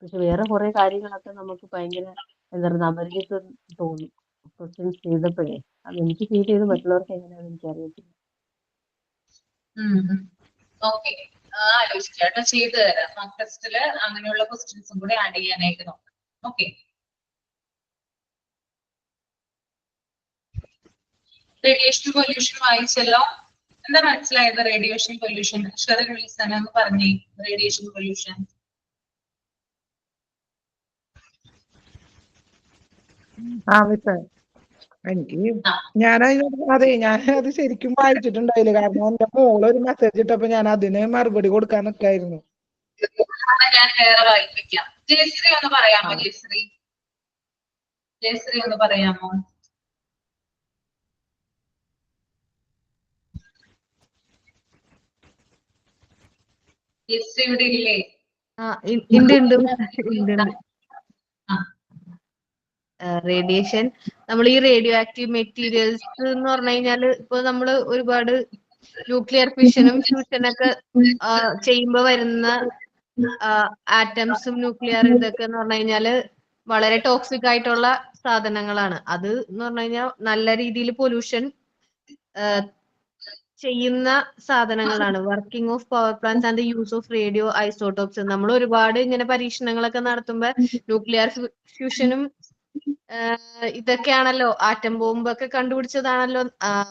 പക്ഷെ വേറെ കുറെ കാര്യങ്ങളൊക്കെ നമുക്ക് ഭയങ്കര എന്താ പറയുക, അപരിചിതം തോന്നും ക്വസ്റ്റ്യൻസ് ചെയ്തപ്പോഴേ. അത് എനിക്ക് ഫീൽ ചെയ്ത്, മറ്റുള്ളവർക്ക് എങ്ങനെയാണെന്ന് എനിക്കറിയത്തില്ല. ഓക്കെ, ആലോചിച്ചാട്ടോ ചെയ്തു തരാം. മോക്ക് ടെസ്റ്റില് അങ്ങനെയുള്ള ക്വസ്റ്റ്യൻസും കൂടെ ആഡ് ചെയ്യാനായിട്ട് നോക്കാം. ഓക്കെ. റേഡിയേഷൻ പൊല്യൂഷൻ വായിച്ചല്ലോ. എന്താ മനസ്സിലായത്? റേഡിയേഷൻ പൊല്യൂഷൻ എന്ന് പറഞ്ഞേ. റേഡിയേഷൻ പൊല്യൂഷൻ എനിക്ക് ഞാനത് ശരിക്കും വായിച്ചിട്ടുണ്ടായില്ല. കാരണം എന്റെ മോള് ഒരു മെസ്സേജ് ഇട്ടപ്പോ ഞാൻ അതിന് മറുപടി കൊടുക്കാൻ നിൽക്കായിരുന്നു. ഞാൻ വേറെ വായിപ്പിക്കാം. ജയശ്രീ ഒന്ന് പറയാമോ? ജയശ്രീ ഒന്ന് പറയാമോ? ജയശ്രീ ഇവിടെ ഇല്ലേ? റേഡിയേഷൻ, നമ്മൾ ഈ റേഡിയോ ആക്റ്റീവ് മെറ്റീരിയൽസ് എന്ന് പറഞ്ഞു കഴിഞ്ഞാൽ ഇപ്പൊ നമ്മൾ ഒരുപാട് ന്യൂക്ലിയർ ഫിഷനും ഫ്യൂഷനൊക്കെ ചെയ്യുമ്പോൾ വരുന്ന ആറ്റംസും ന്യൂക്ലിയർ ഇതൊക്കെ എന്ന് പറഞ്ഞു കഴിഞ്ഞാല് വളരെ ടോക്സിക് ആയിട്ടുള്ള സാധനങ്ങളാണ്. അത് എന്ന് പറഞ്ഞു കഴിഞ്ഞാൽ നല്ല രീതിയിൽ പൊല്യൂഷൻ ചെയ്യുന്ന സാധനങ്ങളാണ്. Working of power plants and use of radio isotopes. നമ്മൾ ഒരുപാട് ഇങ്ങനെ പരീക്ഷണങ്ങളൊക്കെ നടത്തുമ്പോൾ ന്യൂക്ലിയർ ഫ്യൂഷനും ഇതൊക്കെയാണല്ലോ, ആറ്റം ബോംബൊക്കെ കണ്ടുപിടിച്ചതാണല്ലോ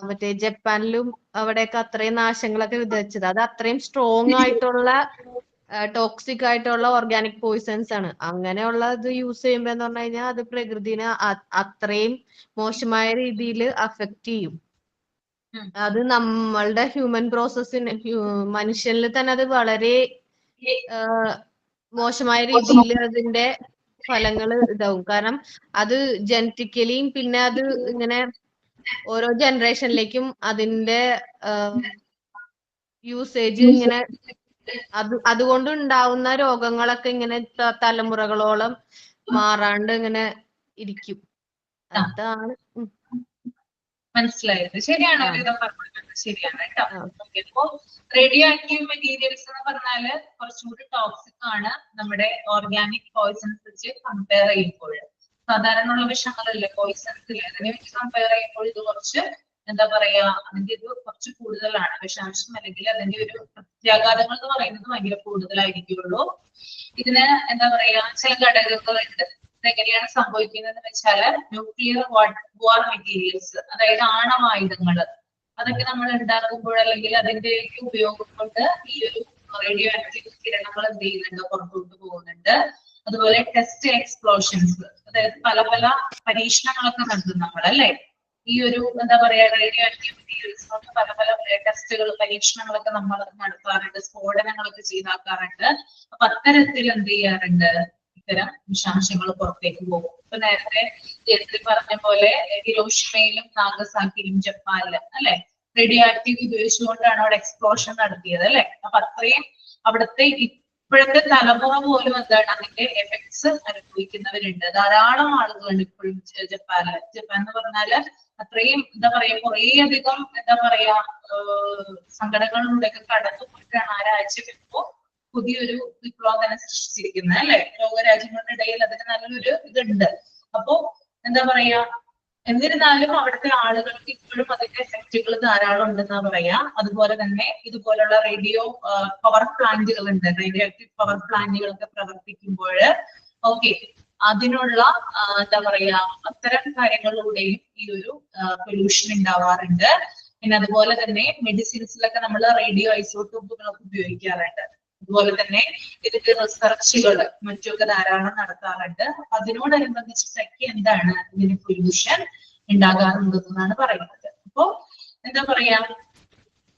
മറ്റേ ജപ്പാനിലും അവിടെയൊക്കെ അത്രയും നാശങ്ങളൊക്കെ വിതച്ചത്. അത് അത്രയും സ്ട്രോങ് ആയിട്ടുള്ള ടോക്സിക് ആയിട്ടുള്ള ഓർഗാനിക് പോയിസൺസ് ആണ്. അങ്ങനെയുള്ള ഇത് യൂസ് ചെയ്യുമ്പോൾ എന്ന് പറഞ്ഞു കഴിഞ്ഞാൽ അത് പ്രകൃതിനെ അത്രയും മോശമായ രീതിയിൽ അഫക്റ്റ് ചെയ്യും. അത് നമ്മളുടെ ഹ്യൂമൻ പ്രോസസ്സിന് മനുഷ്യനിൽ തന്നെ അത് വളരെ മോശമായ രീതിയിൽ അതിന്റെ ഫലങ്ങൾ ഇതാവും. കാരണം അത് ജനറ്റിക്കലിയും പിന്നെ അത് ഇങ്ങനെ ഓരോ ജനറേഷനിലേക്കും അതിന്റെ യൂസേജ് ഇങ്ങനെ അതുകൊണ്ട് ഉണ്ടാവുന്ന രോഗങ്ങളൊക്കെ ഇങ്ങനെ തലമുറകളോളം മാറാണ്ട് ഇങ്ങനെ ഇരിക്കും. അതാണ് മനസ്സിലായത്. ശരിയാണ് ഒരുവിധം പറഞ്ഞത്, ശരിയാണ് കേട്ടോ. അപ്പോ റേഡിയോ ആക്റ്റീവ് മെറ്റീരിയൽസ് എന്ന് പറഞ്ഞാല് കുറച്ചുകൂടി ടോക്സിക് ആണ് നമ്മുടെ ഓർഗാനിക് പോയിസൺസ് വെച്ച് കമ്പയർ ചെയ്യുമ്പോൾ. സാധാരണ ഉള്ള വിഷങ്ങളല്ലേ പോയിസൺസ്, അതിനെ വെച്ച് കമ്പയർ ചെയ്യുമ്പോൾ ഇത് കുറച്ച് എന്താ പറയാ, അതിന്റെ ഇത് കുറച്ച് കൂടുതലാണ്. വിഷാംശം അല്ലെങ്കിൽ അതിന്റെ ഒരു പ്രത്യാഘാതങ്ങൾ എന്ന് പറയുന്നത് ഭയങ്കര കൂടുതലായിരിക്കുള്ളൂ. ഇതിന് എന്താ പറയാ ചില ഘടകങ്ങളുണ്ട്. ഇതെങ്ങനെയാണ് സംഭവിക്കുന്നത് വെച്ചാല് ന്യൂക്ലിയർ വാർ മെറ്റീരിയൽസ്, അതായത് ആണവായുധങ്ങള്, അതൊക്കെ നമ്മൾ ഉണ്ടാക്കുമ്പോൾ അല്ലെങ്കിൽ അതിന്റെ ഉപയോഗം കൊണ്ട് ഈ ഒരു റേഡിയോ ആക്റ്റീവ് കിരണങ്ങൾ എന്ത് ചെയ്യുന്നുണ്ട്, പുറത്തോട്ട് പോകുന്നുണ്ട്. അതുപോലെ ടെസ്റ്റ് എക്സ്പ്ലോഷൻസ്, അതായത് പല പല പരീക്ഷണങ്ങളൊക്കെ നടത്തും നമ്മൾ അല്ലെ. ഈ ഒരു എന്താ പറയാ റേഡിയോ ആക്റ്റീവ് മെറ്റീരിയൽസ് കൊണ്ട് പല പല ടെസ്റ്റുകൾ പരീക്ഷണങ്ങളൊക്കെ നമ്മൾ നടത്താറുണ്ട്, സ്ഫോടനങ്ങളൊക്കെ ചെയ്താക്കാറുണ്ട്. അപ്പൊ അത്തരത്തിൽ എന്ത് ചെയ്യാറുണ്ട്, ഇത്തരം വിഷാംശങ്ങൾ പുറത്തേക്ക് പോകും. ഇപ്പൊ നേരത്തെ ജയശ്രീ പറഞ്ഞ പോലെ ഹിരോഷിമയിലും നാഗസാക്കിയിലും ജപ്പാനിലും അല്ലെ റേഡിയോ ആക്റ്റീവ് ഉപയോഗിച്ചുകൊണ്ടാണ് അവിടെ എക്സ്പ്ലോഷൻ നടത്തിയത് അല്ലെ. അപ്പൊ അത്രയും അവിടുത്തെ ഇപ്പോഴത്തെ തലമുറ പോലും എന്താണ് അതിന്റെ എഫക്ട്സ് അനുഭവിക്കുന്നവരുണ്ട്. ധാരാളം ആളുകളുണ്ട് ഇപ്പോഴും ജപ്പാൻ എന്ന് പറഞ്ഞാല് അത്രയും എന്താ പറയാ കുറേ അധികം എന്താ പറയാ സങ്കടങ്ങളിലൂടെയൊക്കെ കടന്നു പോയിട്ടാണ് ആ രാജ്യം ഇപ്പോ പുതിയൊരു വിപ്ലവം തന്നെ സൃഷ്ടിച്ചിരിക്കുന്നത് അല്ലെ. ലോകരാജ്യങ്ങളുടെ ഇടയിൽ അതിന് നല്ലൊരു ഇതുണ്ട്. അപ്പോ എന്താ പറയാ, എന്നിരുന്നാലും അവിടുത്തെ ആളുകൾക്ക് ഇപ്പോഴും അതിന്റെ എഫക്റ്റുകൾ ധാരാളം ഉണ്ടെന്നാ പറയാ. അതുപോലെ തന്നെ ഇതുപോലുള്ള റേഡിയോ പവർ പ്ലാന്റുകൾ ഉണ്ട്, റേഡിയോ ആക്റ്റീവ് പവർ പ്ലാന്റുകളൊക്കെ പ്രവർത്തിക്കുമ്പോൾ ഓക്കെ അതിനുള്ള എന്താ പറയാ അത്തരം കാര്യങ്ങളിലൂടെയും ഈ ഒരു പൊല്യൂഷൻ ഉണ്ടാവാറുണ്ട്. പിന്നെ അതുപോലെ തന്നെ മെഡിസിൻസിലൊക്കെ നമ്മൾ റേഡിയോ ഐസോട്ടോപ്പുകളൊക്കെ ഉപയോഗിക്കാറുണ്ട്. അതുപോലെ തന്നെ ഇതിന്റെ റിസർച്ചുകൾ മറ്റൊക്കെ ധാരാളം നടത്താറുണ്ട്. അതിനോടനുബന്ധിച്ചിട്ടൊക്കെ എന്താണ് ഇതിന് പൊല്യൂഷൻ ഉണ്ടാകാറുണ്ടെന്നാണ് പറയുന്നത്. അപ്പോ എന്താ പറയാ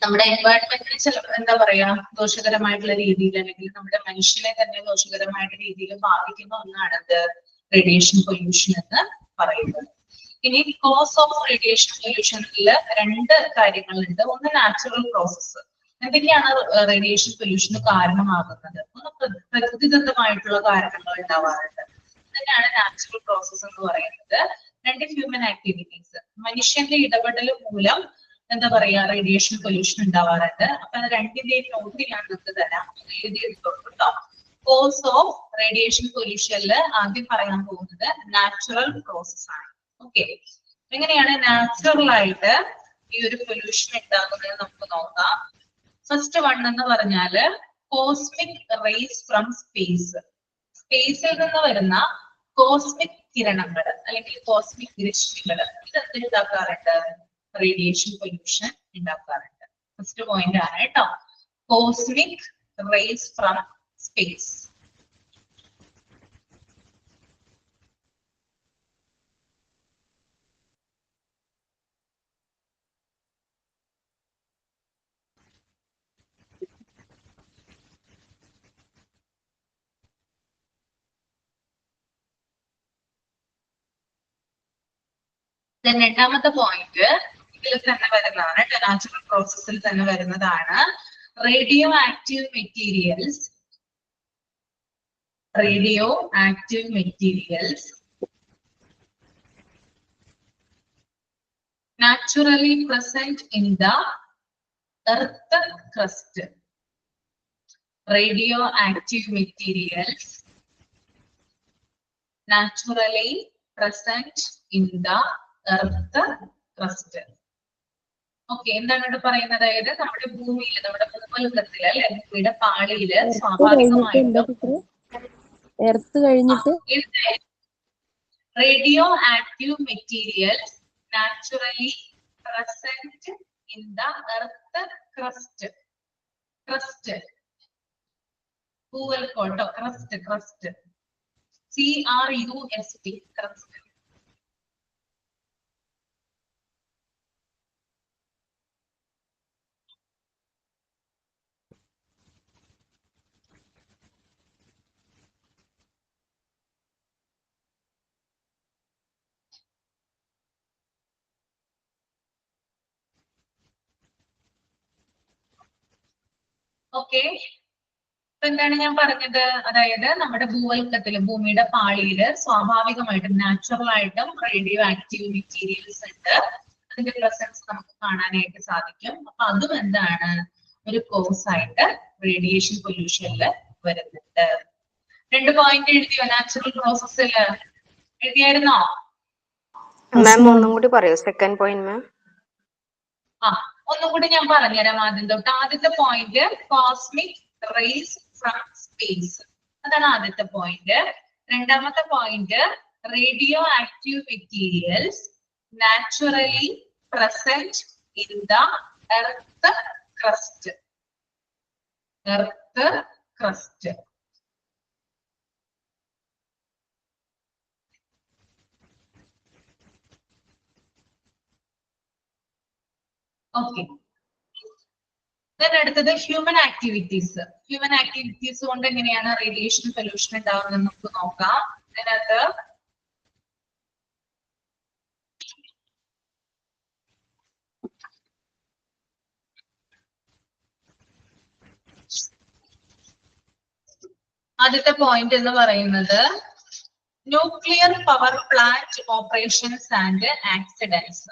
നമ്മുടെ എൻവയോൺമെന്റിനെ ചില എന്താ പറയാ ദോഷകരമായിട്ടുള്ള രീതിയിൽ അല്ലെങ്കിൽ നമ്മുടെ മനുഷ്യനെ തന്നെ ദോഷകരമായിട്ടുള്ള രീതിയിൽ ബാധിക്കുന്ന ഒന്നാണ് ഇത് റേഡിയേഷൻ പൊല്യൂഷൻ എന്ന് പറയുന്നത്. ഇനി കോസ് ഓഫ് റേഡിയേഷൻ പൊല്യൂഷനിൽ രണ്ട് കാര്യങ്ങളുണ്ട്. ഒന്ന് നാച്ചുറൽ പ്രോസസ്സ്, എന്തൊക്കെയാണ് റേഡിയേഷൻ പൊല്യൂഷന് കാരണമാകുന്നത്. ഒന്ന് പ്രകൃതിദത്തമായിട്ടുള്ള കാരണങ്ങൾ ഉണ്ടാവാറുണ്ട്, തന്നെയാണ് നാച്ചുറൽ പ്രോസസ് എന്ന് പറയുന്നത്. രണ്ട് ഹ്യൂമൻ ആക്ടിവിറ്റീസ്, മനുഷ്യന്റെ ഇടപെടൽ മൂലം എന്താ പറയാ റേഡിയേഷൻ പൊല്യൂഷൻ ഉണ്ടാവാറുണ്ട്. അപ്പൊ അത് രണ്ടിന്റെയും നോട്ട് ഞാൻ നിങ്ങൾക്ക് തരാം, എഴുതിയെടുത്തോട്ടോ. കോസ് ഓഫ് റേഡിയേഷൻ പൊല്യൂഷനിൽ ആദ്യം പറയാൻ പോകുന്നത് നാച്ചുറൽ പ്രോസസ് ആണ്. ഓക്കെ, എങ്ങനെയാണ് നാച്ചുറൽ ആയിട്ട് ഈ ഒരു പൊല്യൂഷൻ ഉണ്ടാകുന്നത് നമുക്ക് നോക്കാം. ഫസ്റ്റ് വൺ എന്ന് പറഞ്ഞാല് കോസ്മിക് റേസ് ഫ്രം സ്പേസ്. സ്പേസിൽ നിന്ന് വരുന്ന കോസ്മിക് കിരണങ്ങൾ അല്ലെങ്കിൽ കോസ്മിക് രശ്മികൾ ഇത് എന്തുണ്ടാക്കാറുണ്ട്, റേഡിയേഷൻ പൊല്യൂഷൻ ഉണ്ടാക്കാറുണ്ട്. ഫസ്റ്റ് പോയിന്റ് ആണ് കേട്ടോ, കോസ്മിക് റേസ് ഫ്രം സ്പേസ്. രണ്ടാമത്തെ പോയിന്റ് ഇതിൽ തന്നെ വരുന്നതാണ്, നാച്ചുറൽ പ്രോസസ്സിൽ തന്നെ വരുന്നതാണ്. Radio active materials naturally present in the earth crust, radioactive materials naturally present in the earth crust. Okay, എന്താണ് ഇവിടെ പറയുന്നത്? അതായത് നമ്മുടെ ഭൂമിയിൽ, നമ്മുടെ ഭൂമണ്ഡലത്തിൽ അല്ലെ, ഭൂമിയുടെ പാളിയില് സ്വാഭാവികമായിട്ടും എർത്ത് കഴിഞ്ഞിട്ട് radioactive materials naturally present in the earth crust. Crust ഭൂവൽക്കോട്ടോ, crust crust CRUST crust. Okay, എന്താണ് ഞാൻ പറഞ്ഞത്? അതായത് നമ്മുടെ ഭൂവൽക്കത്തില്, ഭൂമിയുടെ പാളിയില് സ്വാഭാവികമായിട്ടും നാച്ചുറൽ ആയിട്ടും റേഡിയോ ആക്റ്റീവ് മെറ്റീരിയൽസ് ഉണ്ട്. അതിന്റെ പ്രസൻസ് നമുക്ക് കാണാനായിട്ട് സാധിക്കും. അപ്പൊ അതും എന്താണ്, ഒരു കോഴ്സ് ആയിട്ട് റേഡിയേഷൻ പൊല്യൂഷനിൽ വരുന്നുണ്ട്. 2 പോയിന്റ് എഴുതിയോ നാച്ചുറൽ പ്രോസസ്സില്? എഴുതിയായിരുന്നോ? മാം ഒന്നും കൂടി പറയോ സെക്കൻഡ് പോയിന്റ് മാം? ഒന്നും കൂടി ഞാൻ പറഞ്ഞുതരാം. ആദ്യം തൊട്ട്. ആദ്യത്തെ point cosmic rays from space, അതാണ് ആദ്യത്തെ പോയിന്റ്. രണ്ടാമത്തെ point radioactive materials naturally present in the earth crust. Earth crust. Okay, അടുത്തത് ഹ്യൂമൻ ആക്ടിവിറ്റീസ്. ഹ്യൂമൻ ആക്ടിവിറ്റീസ് കൊണ്ട് എങ്ങനെയാണ് റേഡിയേഷൻ പൊല്യൂഷൻ ഉണ്ടാവുന്നത് നമുക്ക് നോക്കാം. അതിനകത്ത് ആദ്യത്തെ പോയിന്റ് എന്ന് പറയുന്നത് nuclear power plant operations and accidents.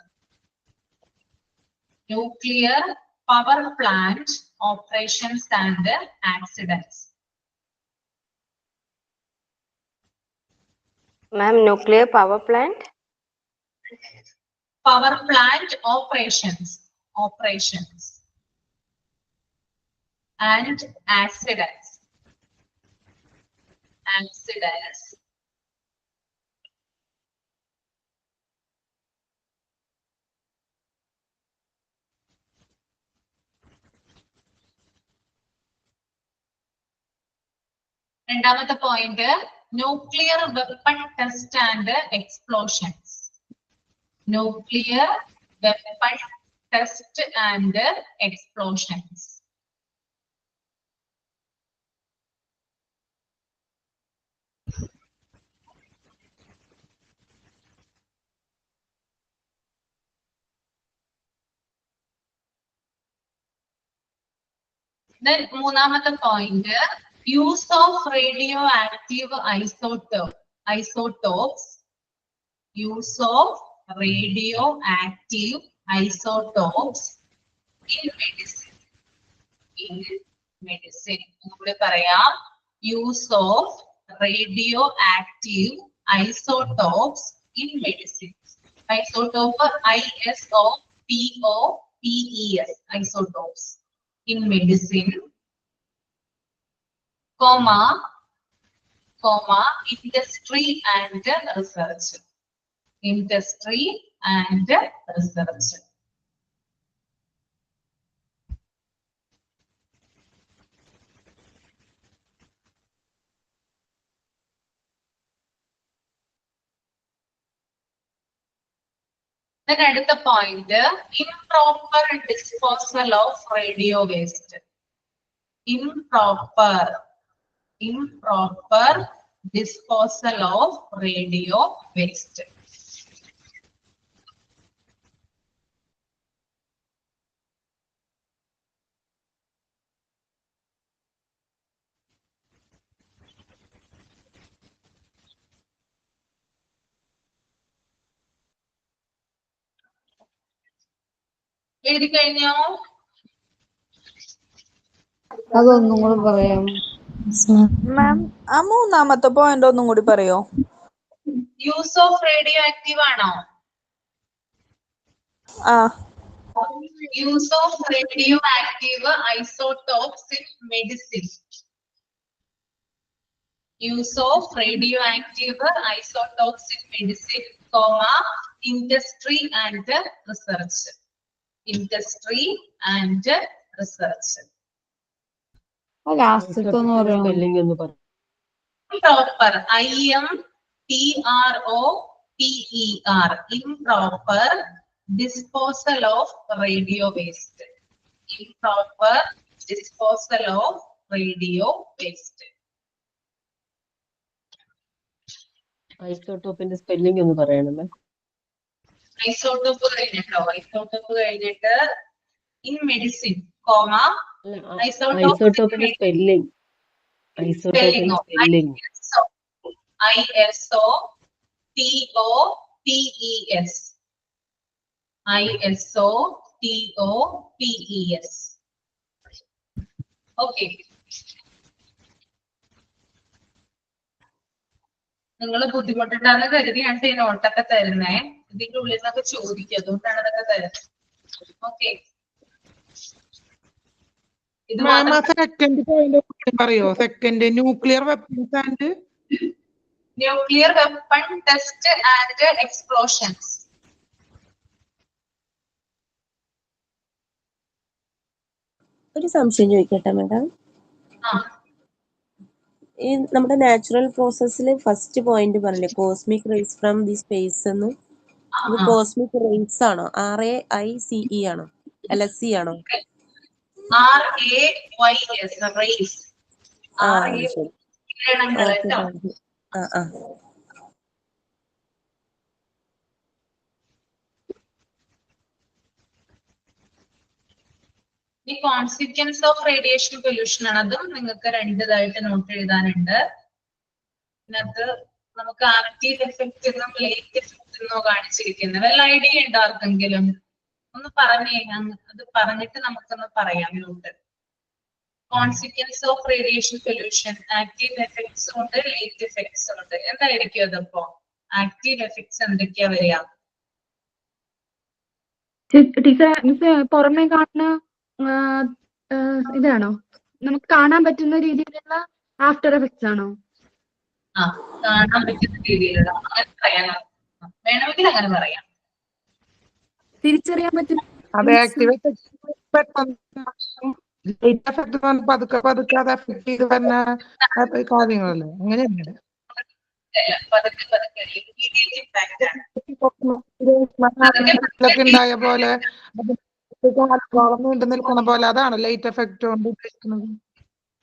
Nuclear power plant operations and accidents. Ma'am, nuclear power plant? Power plant operations and accidents. രണ്ടാമത്തെ point nuclear weapon test and explosions. Nuclear weapon test and explosions. മൂന്നാമത്തെ point use of radioactive isotopes. Use of radioactive isotopes in medicine. നമ്മുടെ പറയാം use of radioactive isotopes in medicine. Isotope ISOTOPES isotopes in medicine. Comma, industry and research. Industry and research. Then അടുത്ത point, improper disposal of radio waste. Improper disposal of radio waste. എഴുതി കഴിഞ്ഞോ? അതൊന്നും കൂടെ പറയാം. മാം ആ മൂന്നാമത്തെ പോയിന്റ് ഒന്നും കൂടി പറയോ? യൂസ് ഓഫ് റേഡിയോ ആക്റ്റീവ് ആണോ? ആ use of radio active isotopes in medicine. use of radioactive isotopes in medicine, industry and research. Industry and research. ലാസ്റ്റത്തെ ഒന്ന് പറയാം. സ്പെല്ലിംഗ് ഒന്ന് പറ. Improper. IMPROPER. Improper disposal of radio waste. Improper disposal of radio waste. ഐസോടോപ്പിന്റെ spelling ഒന്ന് പറയണമേ. Isotope കഴിഞ്ഞിട്ടോ? Isotope കഴിഞ്ഞിട്ട് ഇൻ മെഡിസിൻ, ഐസോടോപ്പിന്റെ സ്പെല്ലിംഗ്. ഐസോടോപ്പിന്റെ സ്പെല്ലിംഗ്. ISOTOPES. ISOTOPES. ഓക്കെ. നിങ്ങൾ ബുദ്ധിമുട്ടുണ്ടാകുന്ന കരുതിയാണ് ഈ നോട്ടൊക്കെ തരുന്നേ. ഇതിന്റെ ഉള്ളിൽ നിന്നൊക്കെ ചോദിക്കും, അതുകൊണ്ടാണ് അതൊക്കെ തരുന്നത്. ഓക്കെ. ഇത് സെക്കൻഡ് പോയിന്റ് പറയോ? Second nuclear weapons and nuclear weapon test and explosions. ഒരു സംശയം ചോദിക്കട്ടെ മാഡം. ഈ നമ്മുടെ നാച്ചുറൽ പ്രോസസ്സിൽ ഫസ്റ്റ് പോയിന്റ് പറഞ്ഞില്ലേ cosmic rays from the space എന്ന്. അത് കോസ്മിക് റേസ് ആണോ? RAICE ആണോ? LSC ആണോ? RAYS rays. ഈ കോൺസിക്വൻസ് ഓഫ് റേഡിയേഷൻ പൊല്യൂഷൻ ആണ്. അതും നിങ്ങൾക്ക് രണ്ടിതായിട്ട് നോട്ട് എഴുതാനുണ്ട്. ഇതിനകത്ത് നമുക്ക് ആക്റ്റീവ് എഫക്റ്റ് എന്നും ലേറ്റ് എഫക്റ്റ് എന്നോ കാണിച്ചിരിക്കുന്നത്. വല്ല ഐഡിയ ഉണ്ടോ ആർക്കെങ്കിലും? ഒന്ന് പറഞ്ഞേ. അത് പറഞ്ഞിട്ട് നമുക്കൊന്ന് പറയാം. Note consequence of radiation pollution, active effects ഉണ്ട്, ലേറ്റ് എഫക്ട്സ് ഉണ്ട്. എന്തായിരിക്കും അതപ്പോ? ആക്റ്റീവ് എഫക്ട്സ് എന്തൊക്കെയാ വരിക? ടീച്ചർ പുറമെ കാണുന്ന ഇതാണോ? നമുക്ക് കാണാൻ പറ്റുന്ന രീതിയിലുള്ള ആഫ്റ്റർ എഫക്ട്സ് ആണോ? കാണാൻ പറ്റുന്ന രീതിയിലുള്ള, അങ്ങനെ പറയാം. വേണമെങ്കിൽ അങ്ങനെ പറയാം. തിരിച്ചറിയാൻ പറ്റുന്ന പതുക്കെ പതുക്കെ അത് എഫക്ട് ചെയ്ത് വരുന്ന കാര്യങ്ങളല്ലേ? അങ്ങനെയല്ലേ? ഉണ്ടായ പോലെ നീണ്ടു നിൽക്കണ പോലെ, അതാണ് ലൈറ്റ് എഫക്ട് കൊണ്ട് ഉദ്ദേശിക്കുന്നത്.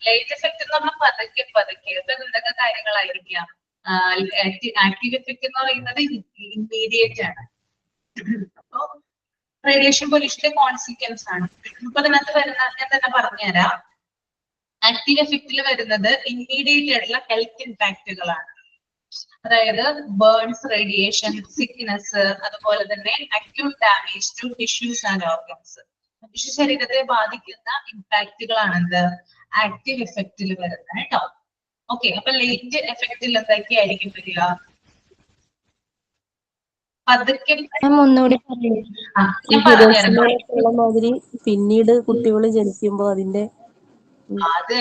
ലൈറ്റ് എഫക്ട് എന്ന് പറഞ്ഞാൽ പതുക്കെ പതുക്കെ എന്തൊക്കെ കാര്യങ്ങളായിരിക്കാം. ആക്റ്റീവ് എഫക്ട് എന്ന് പറയുന്നത് ഇമ്മീഡിയറ്റ് ആണ്. അപ്പൊ റേഡിയേഷൻ പൊല്യൂഷന്റെ കോൺസിക്വൻസ് ആണ്. അപ്പൊ അതിനകത്ത് വരുന്ന ഞാൻ തന്നെ പറഞ്ഞുതരാം. ആക്റ്റീവ് എഫക്റ്റിൽ വരുന്നത് ഇമ്മീഡിയറ്റ് ആയിട്ടുള്ള ഹെൽത്ത് ഇമ്പാക്റ്റുകളാണ്. അതായത് ബേൺസ്, റേഡിയേഷൻ, സിക്നെസ്, അതുപോലെ തന്നെ acute damage to tissues and organs. മനുഷ്യ ശരീരത്തെ ബാധിക്കുന്ന ഇമ്പാക്റ്റുകളാണ് എന്ത് ആക്റ്റീവ് എഫക്റ്റിൽ വരുന്നത് കേട്ടോ. ഓക്കെ. അപ്പൊ ലേറ്റ് എഫക്റ്റിൽ എന്തൊക്കെയായിരിക്കും വരിക? പതുക്കെ മാതിരി പിന്നീട് കുട്ടികൾ ജനിക്കുമ്പോ അതിന്റെ അത്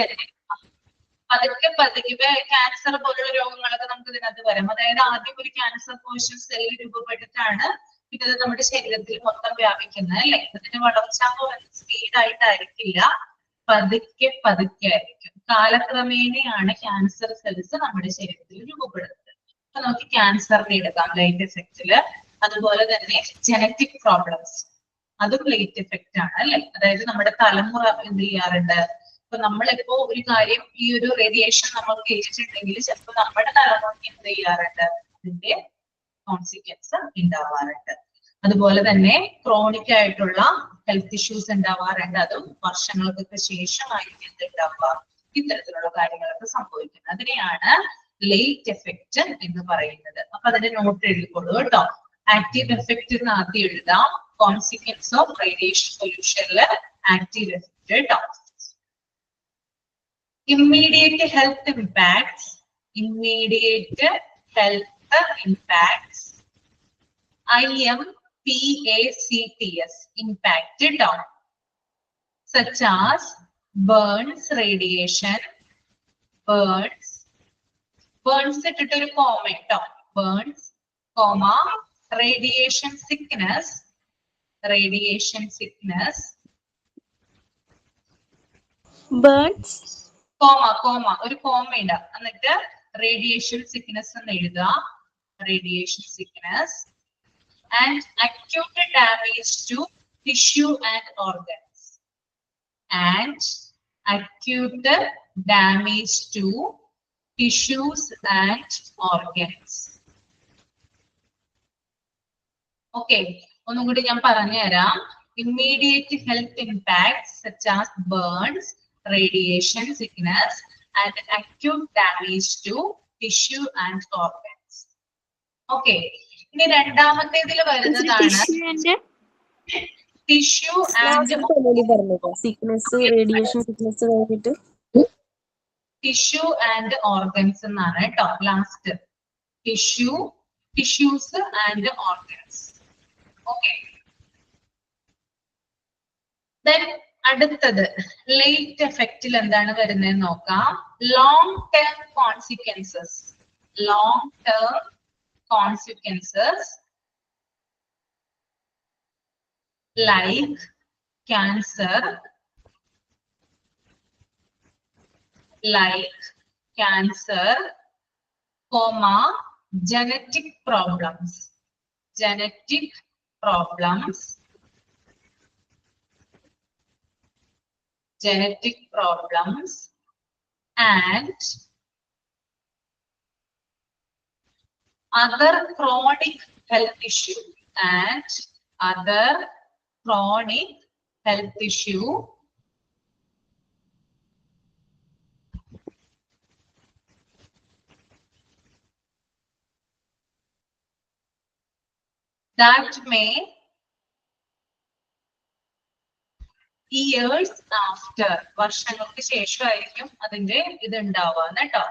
പതുക്കെ പതുക്കെ ക്യാൻസർ പോലുള്ള രോഗങ്ങളൊക്കെ നമുക്ക് ഇതിനകത്ത് വരാം. അതായത് ആദ്യം ഒരു ക്യാൻസർ കോശം സെൽ രൂപപ്പെട്ടിട്ടാണ് ഇത് നമ്മുടെ ശരീരത്തിൽ മൊത്തം വ്യാപിക്കുന്നത് അല്ലെ. അതിന്റെ വളർച്ച സ്പീഡായിട്ടായിരിക്കില്ല, പതുക്കെ പതുക്കെ ആയിരിക്കും. കാലക്രമേണയാണ് ക്യാൻസർ സെൽസ് നമ്മുടെ ശരീരത്തിൽ രൂപപ്പെടുന്നത്. അപ്പൊ നമുക്ക് ക്യാൻസറിനെ എടുക്കാം ലൈറ്റ് എഫക്റ്റില്. അതുപോലെ തന്നെ ജനറ്റിക് പ്രോബ്ലംസ്, അതും ലേറ്റ് എഫക്റ്റ് ആണ് അല്ലെ. അതായത് നമ്മുടെ തലമുറ എന്ത് ചെയ്യാറുണ്ട്? ഇപ്പൊ നമ്മളിപ്പോ ഒരു കാര്യം, ഈ ഒരു റേഡിയേഷൻ നമ്മൾ കേട്ടിട്ടുണ്ടെങ്കിൽ ചിലപ്പോൾ നമ്മുടെ തലമുറയ്ക്ക് എന്ത് ചെയ്യാറുണ്ട്? ഇതിന്റെ കോൺസിക്വൻസ് ഉണ്ടാവാറുണ്ട്. അതുപോലെ തന്നെ ക്രോണിക് ആയിട്ടുള്ള ഹെൽത്ത് ഇഷ്യൂസ് ഉണ്ടാവാറുണ്ട്. അതും വർഷങ്ങൾക്കൊക്കെ ശേഷമായിരിക്കും എന്തുണ്ടാവുക? ഇത്തരത്തിലുള്ള കാര്യങ്ങളൊക്കെ സംഭവിക്കുന്നത്. അതിനെയാണ് ലേറ്റ് എഫക്റ്റ് എന്ന് പറയുന്നത്. അപ്പൊ അതിന്റെ നോട്ട് എഴുതിക്കൊള്ളൂ കേട്ടോ. ആക്റ്റീവ് എഫക്റ്റ് ആദ്യം എഴുതാം. കോൺസിക്വൻസ് ഓഫ് റേഡിയേഷൻ പൊല്യൂഷനില് ആക്റ്റീവ് എഫക്റ്റ് കേട്ടോ. Immediate health impacts. Immediate health impacts. IMPACTS. Impacted on. Such as burns, radiation. Burns. Burns ഇട്ടിട്ടൊരു കോമ കേട്ടോ. Burns, comma, radiation sickness. Radiation sickness. Burns. Comma ഒരു comma ഇടാം. എന്നിട്ട് radiation sickness എന്ന് എഴുതുക. Radiation sickness and acute damage to tissue and organs. And acute damage to tissues and organs. Okay, ഒന്നും കൂടി ഞാൻ പറഞ്ഞുതരാം. Immediate health impacts such as burns, radiation sickness, and acute damage to tissue and organs. Okay. ഇനി രണ്ടാമത്തേതിൽ വരുന്നതാണ് tissue and sickness, radiation sickness കഴിഞ്ഞിട്ട് tissue and organs എന്നാണ് കേട്ടോ. Last tissues and organs. Okay. Then അടുത്തത് ലേറ്റ് എഫക്റ്റിൽ എന്താണ് വരുന്നത് നോക്കാം. Long term consequences. Long term consequences like cancer. Comma, genetic problems. And other chronic health issue. That may years after, വർഷങ്ങൾക്ക് ശേഷമായിരിക്കും അതിന്റെ ഇത് ഉണ്ടാവുക കേട്ടോ.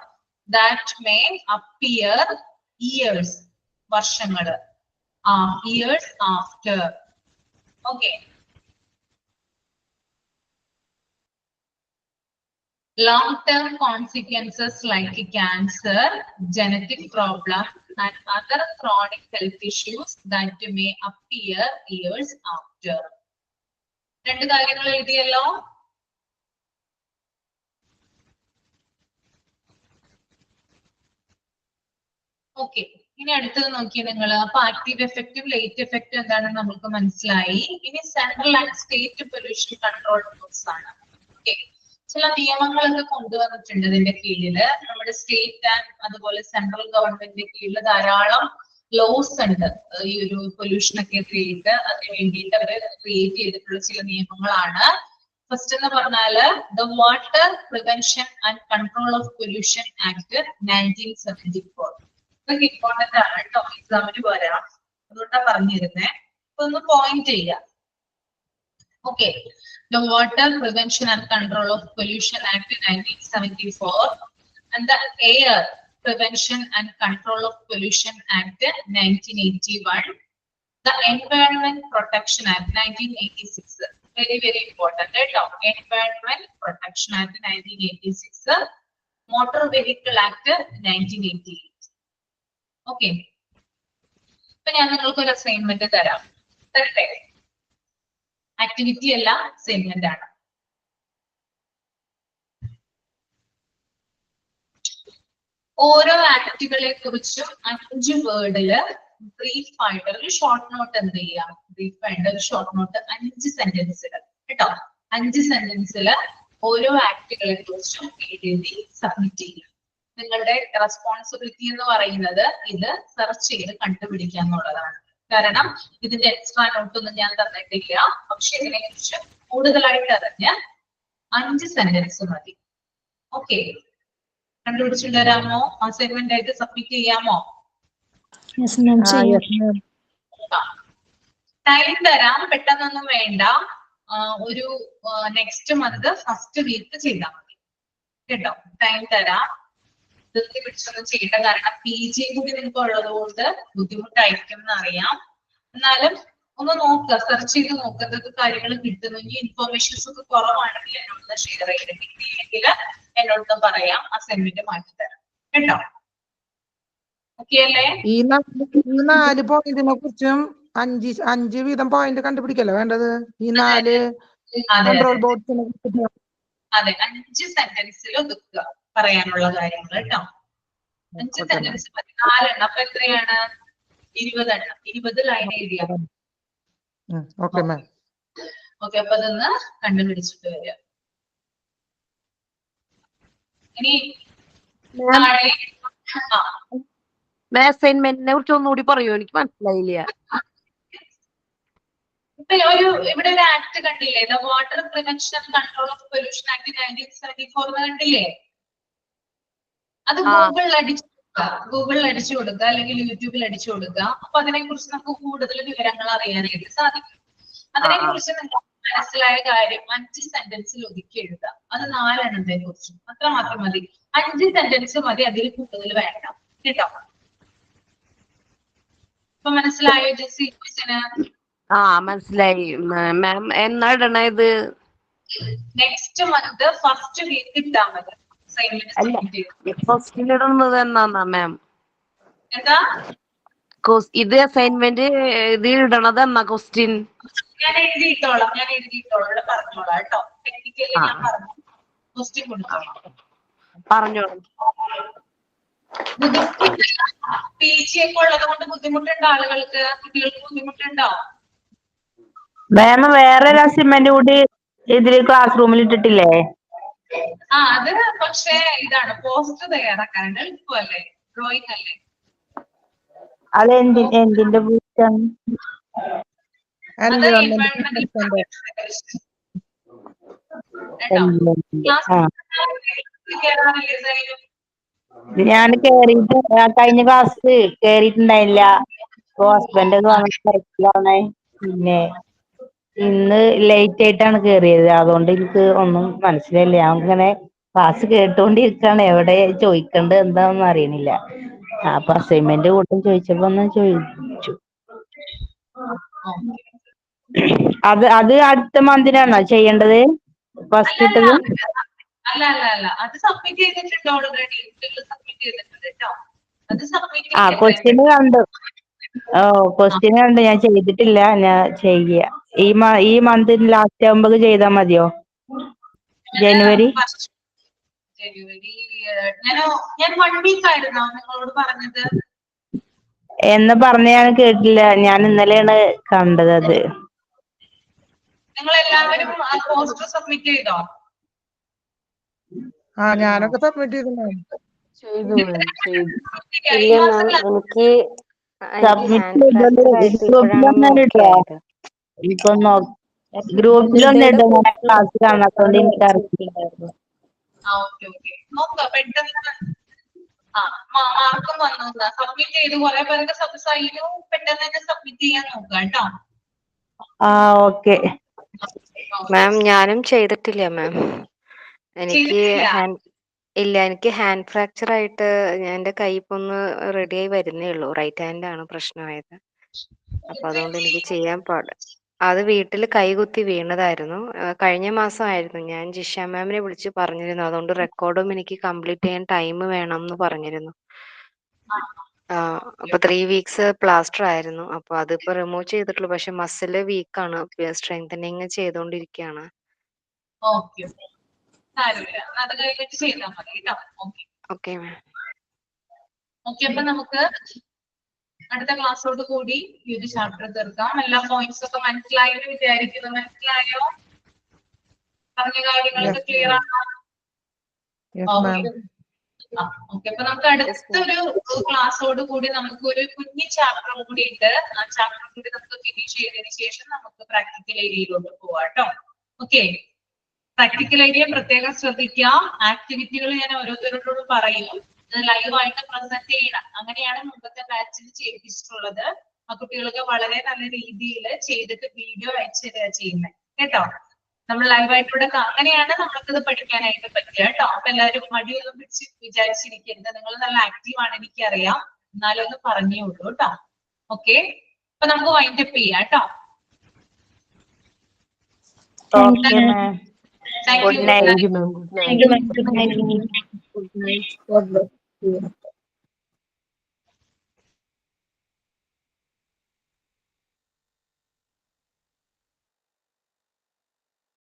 That may appear years, വർഷങ്ങള്. Years after. Okay. Long-term consequences like cancer, genetic problems, and other chronic health issues that may appear years after. രണ്ട് കാര്യങ്ങൾ എഴുതിയല്ലോ. Okay, ഇനി അടുത്തത് നോക്കിയേ നിങ്ങൾ. അപ്പൊ ആക്റ്റീവ് എഫക്റ്റും ലേറ്റ് എഫക്റ്റും എന്താണെന്ന് നമുക്ക് മനസ്സിലായി. ഇനി central and state pollution control rules ആണ്. ഓക്കെ, ചില നിയമങ്ങളൊക്കെ കൊണ്ടുവന്നിട്ടുണ്ട് ഇതിന്റെ കീഴില്. നമ്മുടെ സ്റ്റേറ്റ് ആൻഡ് അതുപോലെ സെൻട്രൽ ഗവൺമെന്റിന്റെ കീഴിൽ ധാരാളം ലോസ് ഉണ്ട്. ഈ ഒരു പൊല്യൂഷൻ ഒക്കെ ക്രിയേറ്റ് അതിന് വേണ്ടിയിട്ട് അവര് ക്രിയേറ്റ് ചെയ്തിട്ടുള്ള ചില നിയമങ്ങളാണ്. ഫസ്റ്റ് എന്ന് പറഞ്ഞാല് the water prevention and control of pollution act 1974. ഇതൊക്കെ ഇമ്പോർട്ടന്റ് ആണ് കേട്ടോ, എക്സാമിന് വരാം. അതുകൊണ്ടാ പറഞ്ഞിരുന്നേ. അപ്പൊ ഒന്ന് പോയിന്റ് ചെയ്യാം. Okay, the water prevention and control of pollution act 1974 and the Air Prevention and Control of Pollution Act 1981, the Environment Protection Act 1986, very very important. Environment Protection Act 1986, Motor Vehicle Act 1988. Okay. ഇപ്പൊ ഞാൻ നിങ്ങൾക്ക് ഒരു assignment തരാം. തരട്ടെ? Activity അല്ല, assignment ആണ്. ഓരോ ആക്ടുകളെ കുറിച്ചും 5 വേർഡില് ബ്രീഫ് ആയിട്ട് ഒരു ഷോർട്ട് നോട്ട് എന്ത് ചെയ്യാം? ബ്രീഫ് ആയിട്ട് ഒരു ഷോർട്ട് നോട്ട് 5 സെന്റൻസിൽ കേട്ടോ. 5 സെന്റൻസിൽ ഓരോ ആക്ടുകളെ കുറിച്ചും എഴുതി സബ്മിറ്റ് ചെയ്യാം. നിങ്ങളുടെ റെസ്പോൺസിബിലിറ്റി എന്ന് പറയുന്നത് ഇത് സെർച്ച് ചെയ്ത് കണ്ടുപിടിക്കുക എന്നുള്ളതാണ്. കാരണം ഇതിന്റെ എക്സ്ട്രാ നോട്ടൊന്നും ഞാൻ തന്നിട്ടില്ല. പക്ഷെ ഇതിനെ കുറിച്ച് കൂടുതലായിട്ട് അറിഞ്ഞ് 5 സെന്റൻസ് മതി. ഓക്കെ, കണ്ടുപിടിച്ചിട്ട് തരാമോ? അസൈൻമെന്റ് ആയിട്ട് സബ്മിറ്റ് ചെയ്യാമോ? ടൈം തരാം, പെട്ടെന്നൊന്നും വേണ്ട. ഒരു നെക്സ്റ്റ് മന്ത് ഫസ്റ്റ് വീക്ക് ചെയ്താൽ മതി. കേട്ടോ. ടൈം തരാം. ധൃതി പിടിച്ചൊന്നും ചെയ്യേണ്ട, കാരണം PG കൂടി നിങ്ങൾക്ക് ഉള്ളത് കൊണ്ട് ബുദ്ധിമുട്ടായിരിക്കും എന്നറിയാം. എന്നാലും ഒന്ന് നോക്കുക, സെർച്ച് ചെയ്ത് നോക്കുക എന്തൊക്കെ കാര്യങ്ങൾ കിട്ടുന്നു. ഇനി ഇൻഫോർമേഷൻസ് ഒക്കെ കുറവാണെങ്കിൽ എന്നോട് ഷെയർ ചെയ്തിട്ടില്ലെങ്കിൽ എന്നോടൊന്ന് പറയാം, അസൈൻമെന്റ് മാറ്റി തരാം കേട്ടോ. ഓക്കെ അല്ലേ? ഈ 4 പോയിന്റിനെ കുറിച്ചും 5 വീതം പോയിന്റ് കണ്ടുപിടിക്കല്ലോ വേണ്ടത്. ഈ 4 കൺട്രോൾ ബോർഡ്സിനെ കുറിച്ച്. അതെ, 5 സെന്റൻസിൽ ഒതുക്കുക പറയാനുള്ള കാര്യങ്ങൾ കേട്ടോ. 5 സെന്റൻസ് 4 എണ്ണം. അപ്പൊ എത്രയാണ്? 20 എണ്ണം. 20 ലൈൻ എഴുതിയാ. Okay ma'am. ഓക്കെ, അപ്പൊ അതൊന്ന് കണ്ടുപിടിച്ചിട്ട് വരിക. ഇനി അസൈൻമെന്റിനെ കുറിച്ച് ഒന്നുകൂടി പറയൂ, എനിക്ക് മനസ്സിലായില്ല. ഇപ്പൊ ഇവിടെ ഒരു ആക്ട് കണ്ടില്ലേ, the water prevention control of pollution act 1974 കണ്ടില്ലേ? അത് ഗൂഗിളിൽ അടിച്ചു കൊടുക്കുക അല്ലെങ്കിൽ യൂട്യൂബിൽ അടിച്ചു കൊടുക്കുക. അപ്പൊ അതിനെ കുറിച്ച് നമുക്ക് കൂടുതൽ വിവരങ്ങൾ അറിയാനായിട്ട് സാധിക്കും. അതിനെ കുറിച്ച് നിങ്ങൾക്ക് മനസ്സിലായ കാര്യം 5 സെന്റൻസിൽ ഒതുക്കി എഴുതുക. അത് 4 എണ്ണത്തെ കുറിച്ച് അത്ര മാത്രം മതി. 5 സെന്റൻസ് മതി, അതിൽ കൂടുതൽ വേണ്ട കേട്ടോ. ഇപ്പൊ മനസ്സിലായോ ജെസ്സി? മനസ്സിലായി മാം. എന്നാ ഇടണ ഇത്? നെക്സ്റ്റ് മന്ത് ഫസ്റ്റ് വീക്ക് ഇട്ടാ മതി. ക്വസ്റ്റ്യൻ ഇടുന്നത് എന്നാ മാം? എന്താ ഇത് അസൈൻമെന്റ് ഇത് ഇടണത് എന്നാ ക്വസ്റ്റ്യൻ? ഞാൻ എഴുതിയിട്ടോളാം ഇവിടെ പറഞ്ഞോളാം കേട്ടോ. ടെക്നിക്കലി ഞാൻ പറഞ്ഞു ക്വസ്റ്റ്യൻ കൊടുത്തോളാം. പറഞ്ഞോളാം. PG ഒക്കെ ഉള്ളത് കൊണ്ട് ബുദ്ധിമുട്ടുണ്ടോ ആളുകൾക്ക്? കുട്ടികൾക്ക് ബുദ്ധിമുട്ടുണ്ടോ? മാം വേറൊരു അസൈൻമെന്റ് കൂടി ഇതില് ക്ലാസ് റൂമിൽ ഇട്ടിട്ടില്ലേ? അത് പക്ഷേ ഇതാണ് പോസ്റ്റർ തയ്യാറാക്കാൻ എളുപ്പമല്ലേ, ഡ്രോയിങ് അല്ലേ. അത് എന്തിന്റെ ബുക്കാണ്? ഞാൻ കേറിയിട്ട് കഴിഞ്ഞ ക്ലാസ് കേറിയിട്ടുണ്ടായില്ല. ഹസ്ബൻഡ് തിരക്കിലാണ്. പിന്നെ ഇന്ന് ലേറ്റ് ആയിട്ടാണ് കേറിയത്, അതുകൊണ്ട് എനിക്ക് ഒന്നും മനസ്സിലായില്ല. ഞാൻ ഇങ്ങനെ ക്ലാസ് കേട്ടോണ്ടിരിക്കാണ്, എവിടെ ചോദിക്കേണ്ടത് എന്താണെന്ന് അറിയണില്ല. അപ്പൊ അസൈൻമെന്റ് കൂട്ടം ചോദിച്ചപ്പോ ഒന്ന് ചോദിച്ചു. അത് അടുത്ത മന്തിനാണോ ചെയ്യേണ്ടത്? ഫസ്റ്റ് ഇട്ടത് അല്ല അത് സബ്മിറ്റ് ചെയ്തിട്ടുണ്ട് ഓൾറെഡി. സബ്മിറ്റ് ചെയ്തിട്ടുണ്ട് കേട്ടോ. അത് സബ്മിറ്റ് ക്വസ്റ്റ്യൻ കണ്ടു. ക്വസ്റ്റ്യൻ കണ്ടു. ഞാൻ ചെയ്തിട്ടില്ല, ഞാൻ ചെയ്യാ. ഈ മന്ത് ലാസ്റ്റ് ആകുമ്പോ ചെയ്താൽ മതിയോ? ജനുവരി ഞാൻ 1 വീക്ക് ആയിരുന്നോ നിങ്ങളോട് പറഞ്ഞത്? എന്ന് പറഞ്ഞ ഞാൻ കേട്ടില്ല. ഞാൻ ഇന്നലെയാണ് കണ്ടത് അത്. നിങ്ങൾ എല്ലാവരും ആ പോസ്റ്റർ സബ്മിറ്റ് ചെയ്തോ? ഞാനൊക്കെ സബ്മിറ്റ് ചെയ്തു. ഇല്ല മാം, എനിക്ക് സബ്മിറ്റ് ഹാൻഡ് ഫ്രാക്ചർ ആയിട്ട് ഇപ്പോഴാണ് ഓക്കെ. ഇപ്പൊ ഗ്രൂപ്പിലൊന്നും ഇടും, ക്ലാസ് കാണാത്തോണ്ട് എനിക്കറിയില്ലായിരുന്നു. നോക്കാം പെട്ടെന്ന്. മാർക്കും വന്നു. സബ്മിറ്റ് ചെയ്ത് കുറെ പേർക്ക് സൈനും പെട്ടെന്ന് തന്നെ സബ്മിറ്റ് ചെയ്യാൻ നോക്കാം കേട്ടോ. ഓക്കെ മാം, ഞാനും ചെയ്തിട്ടില്ല മാം. എനിക്ക് ഹാൻഡ് ഫ്രാക്ചർ ആയിട്ട് എന്റെ കൈ ഇപ്പൊ ഒന്ന് റെഡി ആയി വരുന്നേ ഉള്ളൂ. റൈറ്റ് ഹാൻഡ് ആണ് പ്രശ്നമായത്. അപ്പൊ അതുകൊണ്ട് എനിക്ക് ചെയ്യാൻ അത് വീട്ടിൽ കൈകുത്തി വീണതായിരുന്നു. കഴിഞ്ഞ മാസമായിരുന്നു. ഞാൻ ജിഷ മാമിനെ വിളിച്ച് പറഞ്ഞിരുന്നു. അതുകൊണ്ട് റെക്കോർഡും എനിക്ക് കംപ്ലീറ്റ് ചെയ്യാൻ ടൈം വേണം എന്ന് പറഞ്ഞിരുന്നു. അപ്പൊ 3 വീക്സ് പ്ലാസ്റ്റർ ആയിരുന്നു. അപ്പൊ അതിപ്പോ റിമൂവ് ചെയ്തിട്ടുള്ളൂ. പക്ഷെ മസില് വീക്കാണ്. സ്ട്രെങ്തനിങ് ചെയ്തോണ്ടിരിക്കുകയാണ്. അത് കഴിഞ്ഞിട്ട് ചെയ്താൽ മതി കേട്ടോ. Okay ma'am. അപ്പൊ നമുക്ക് അടുത്ത ക്ലാസ്സോട് കൂടി ഈ ഒരു ചാപ്റ്റർ തീർക്കാം. എല്ലാ പോയിന്റ്സ് ഒക്കെ മനസ്സിലായെന്ന് വിചാരിക്കുന്നു. മനസ്സിലായോ? പറഞ്ഞ കാര്യങ്ങളൊക്കെ ക്ലിയർ ആണോ? ഓക്കെ, അപ്പൊ നമുക്ക് അടുത്തൊരു ക്ലാസ്സോട് കൂടി നമുക്ക് ഒരു കുഞ്ഞു ചാപ്റ്റർ കൂടി ഉണ്ട്. ആ ചാപ്റ്റർ കൂടി നമുക്ക് ഫിനിഷ് ചെയ്തതിനു ശേഷം നമുക്ക് പ്രാക്ടിക്കൽ ഏരിയയിലോട്ട് പോവാം കേട്ടോ. ഓക്കെ, പ്രാക്ടിക്കൽ ഏരിയ പ്രത്യേകം ശ്രദ്ധിക്കുക. ആക്ടിവിറ്റികൾ ഞാൻ ഓരോരുത്തരോടും പറയും. ലൈവായിട്ട് പ്രസന്റ് ചെയ്യണം. അങ്ങനെയാണ് മുമ്പത്തെ ബാച്ചിൽ ചെയ്യിപ്പിച്ചിട്ടുള്ളത്. ആ കുട്ടികൾക്ക് വളരെ നല്ല രീതിയിൽ ചെയ്തിട്ട് വീഡിയോ അയച്ചു തരിക ചെയ്യുന്നത് കേട്ടോ. നമ്മൾ ലൈവായിട്ടൂടെ അങ്ങനെയാണ് നമ്മൾക്കിത് പഠിക്കാനായിട്ട് പറ്റുക കേട്ടോ. അപ്പൊ എല്ലാവരും മടിയൊന്നും പിടിച്ച് വിചാരിച്ചിരിക്കരുത്. നിങ്ങൾ നല്ല ആക്റ്റീവ് ആണ് എനിക്കറിയാം, എന്നാലും ഒന്ന് പറഞ്ഞേ ഉള്ളൂ കേട്ടോ. ഓക്കെ, അപ്പൊ നമുക്ക് വൈൻഡ് അപ്പ് ചെയ്യാം കേട്ടോ. Okay ma'am, good night. Thank you ma'am. Good night. Good night. God bless you.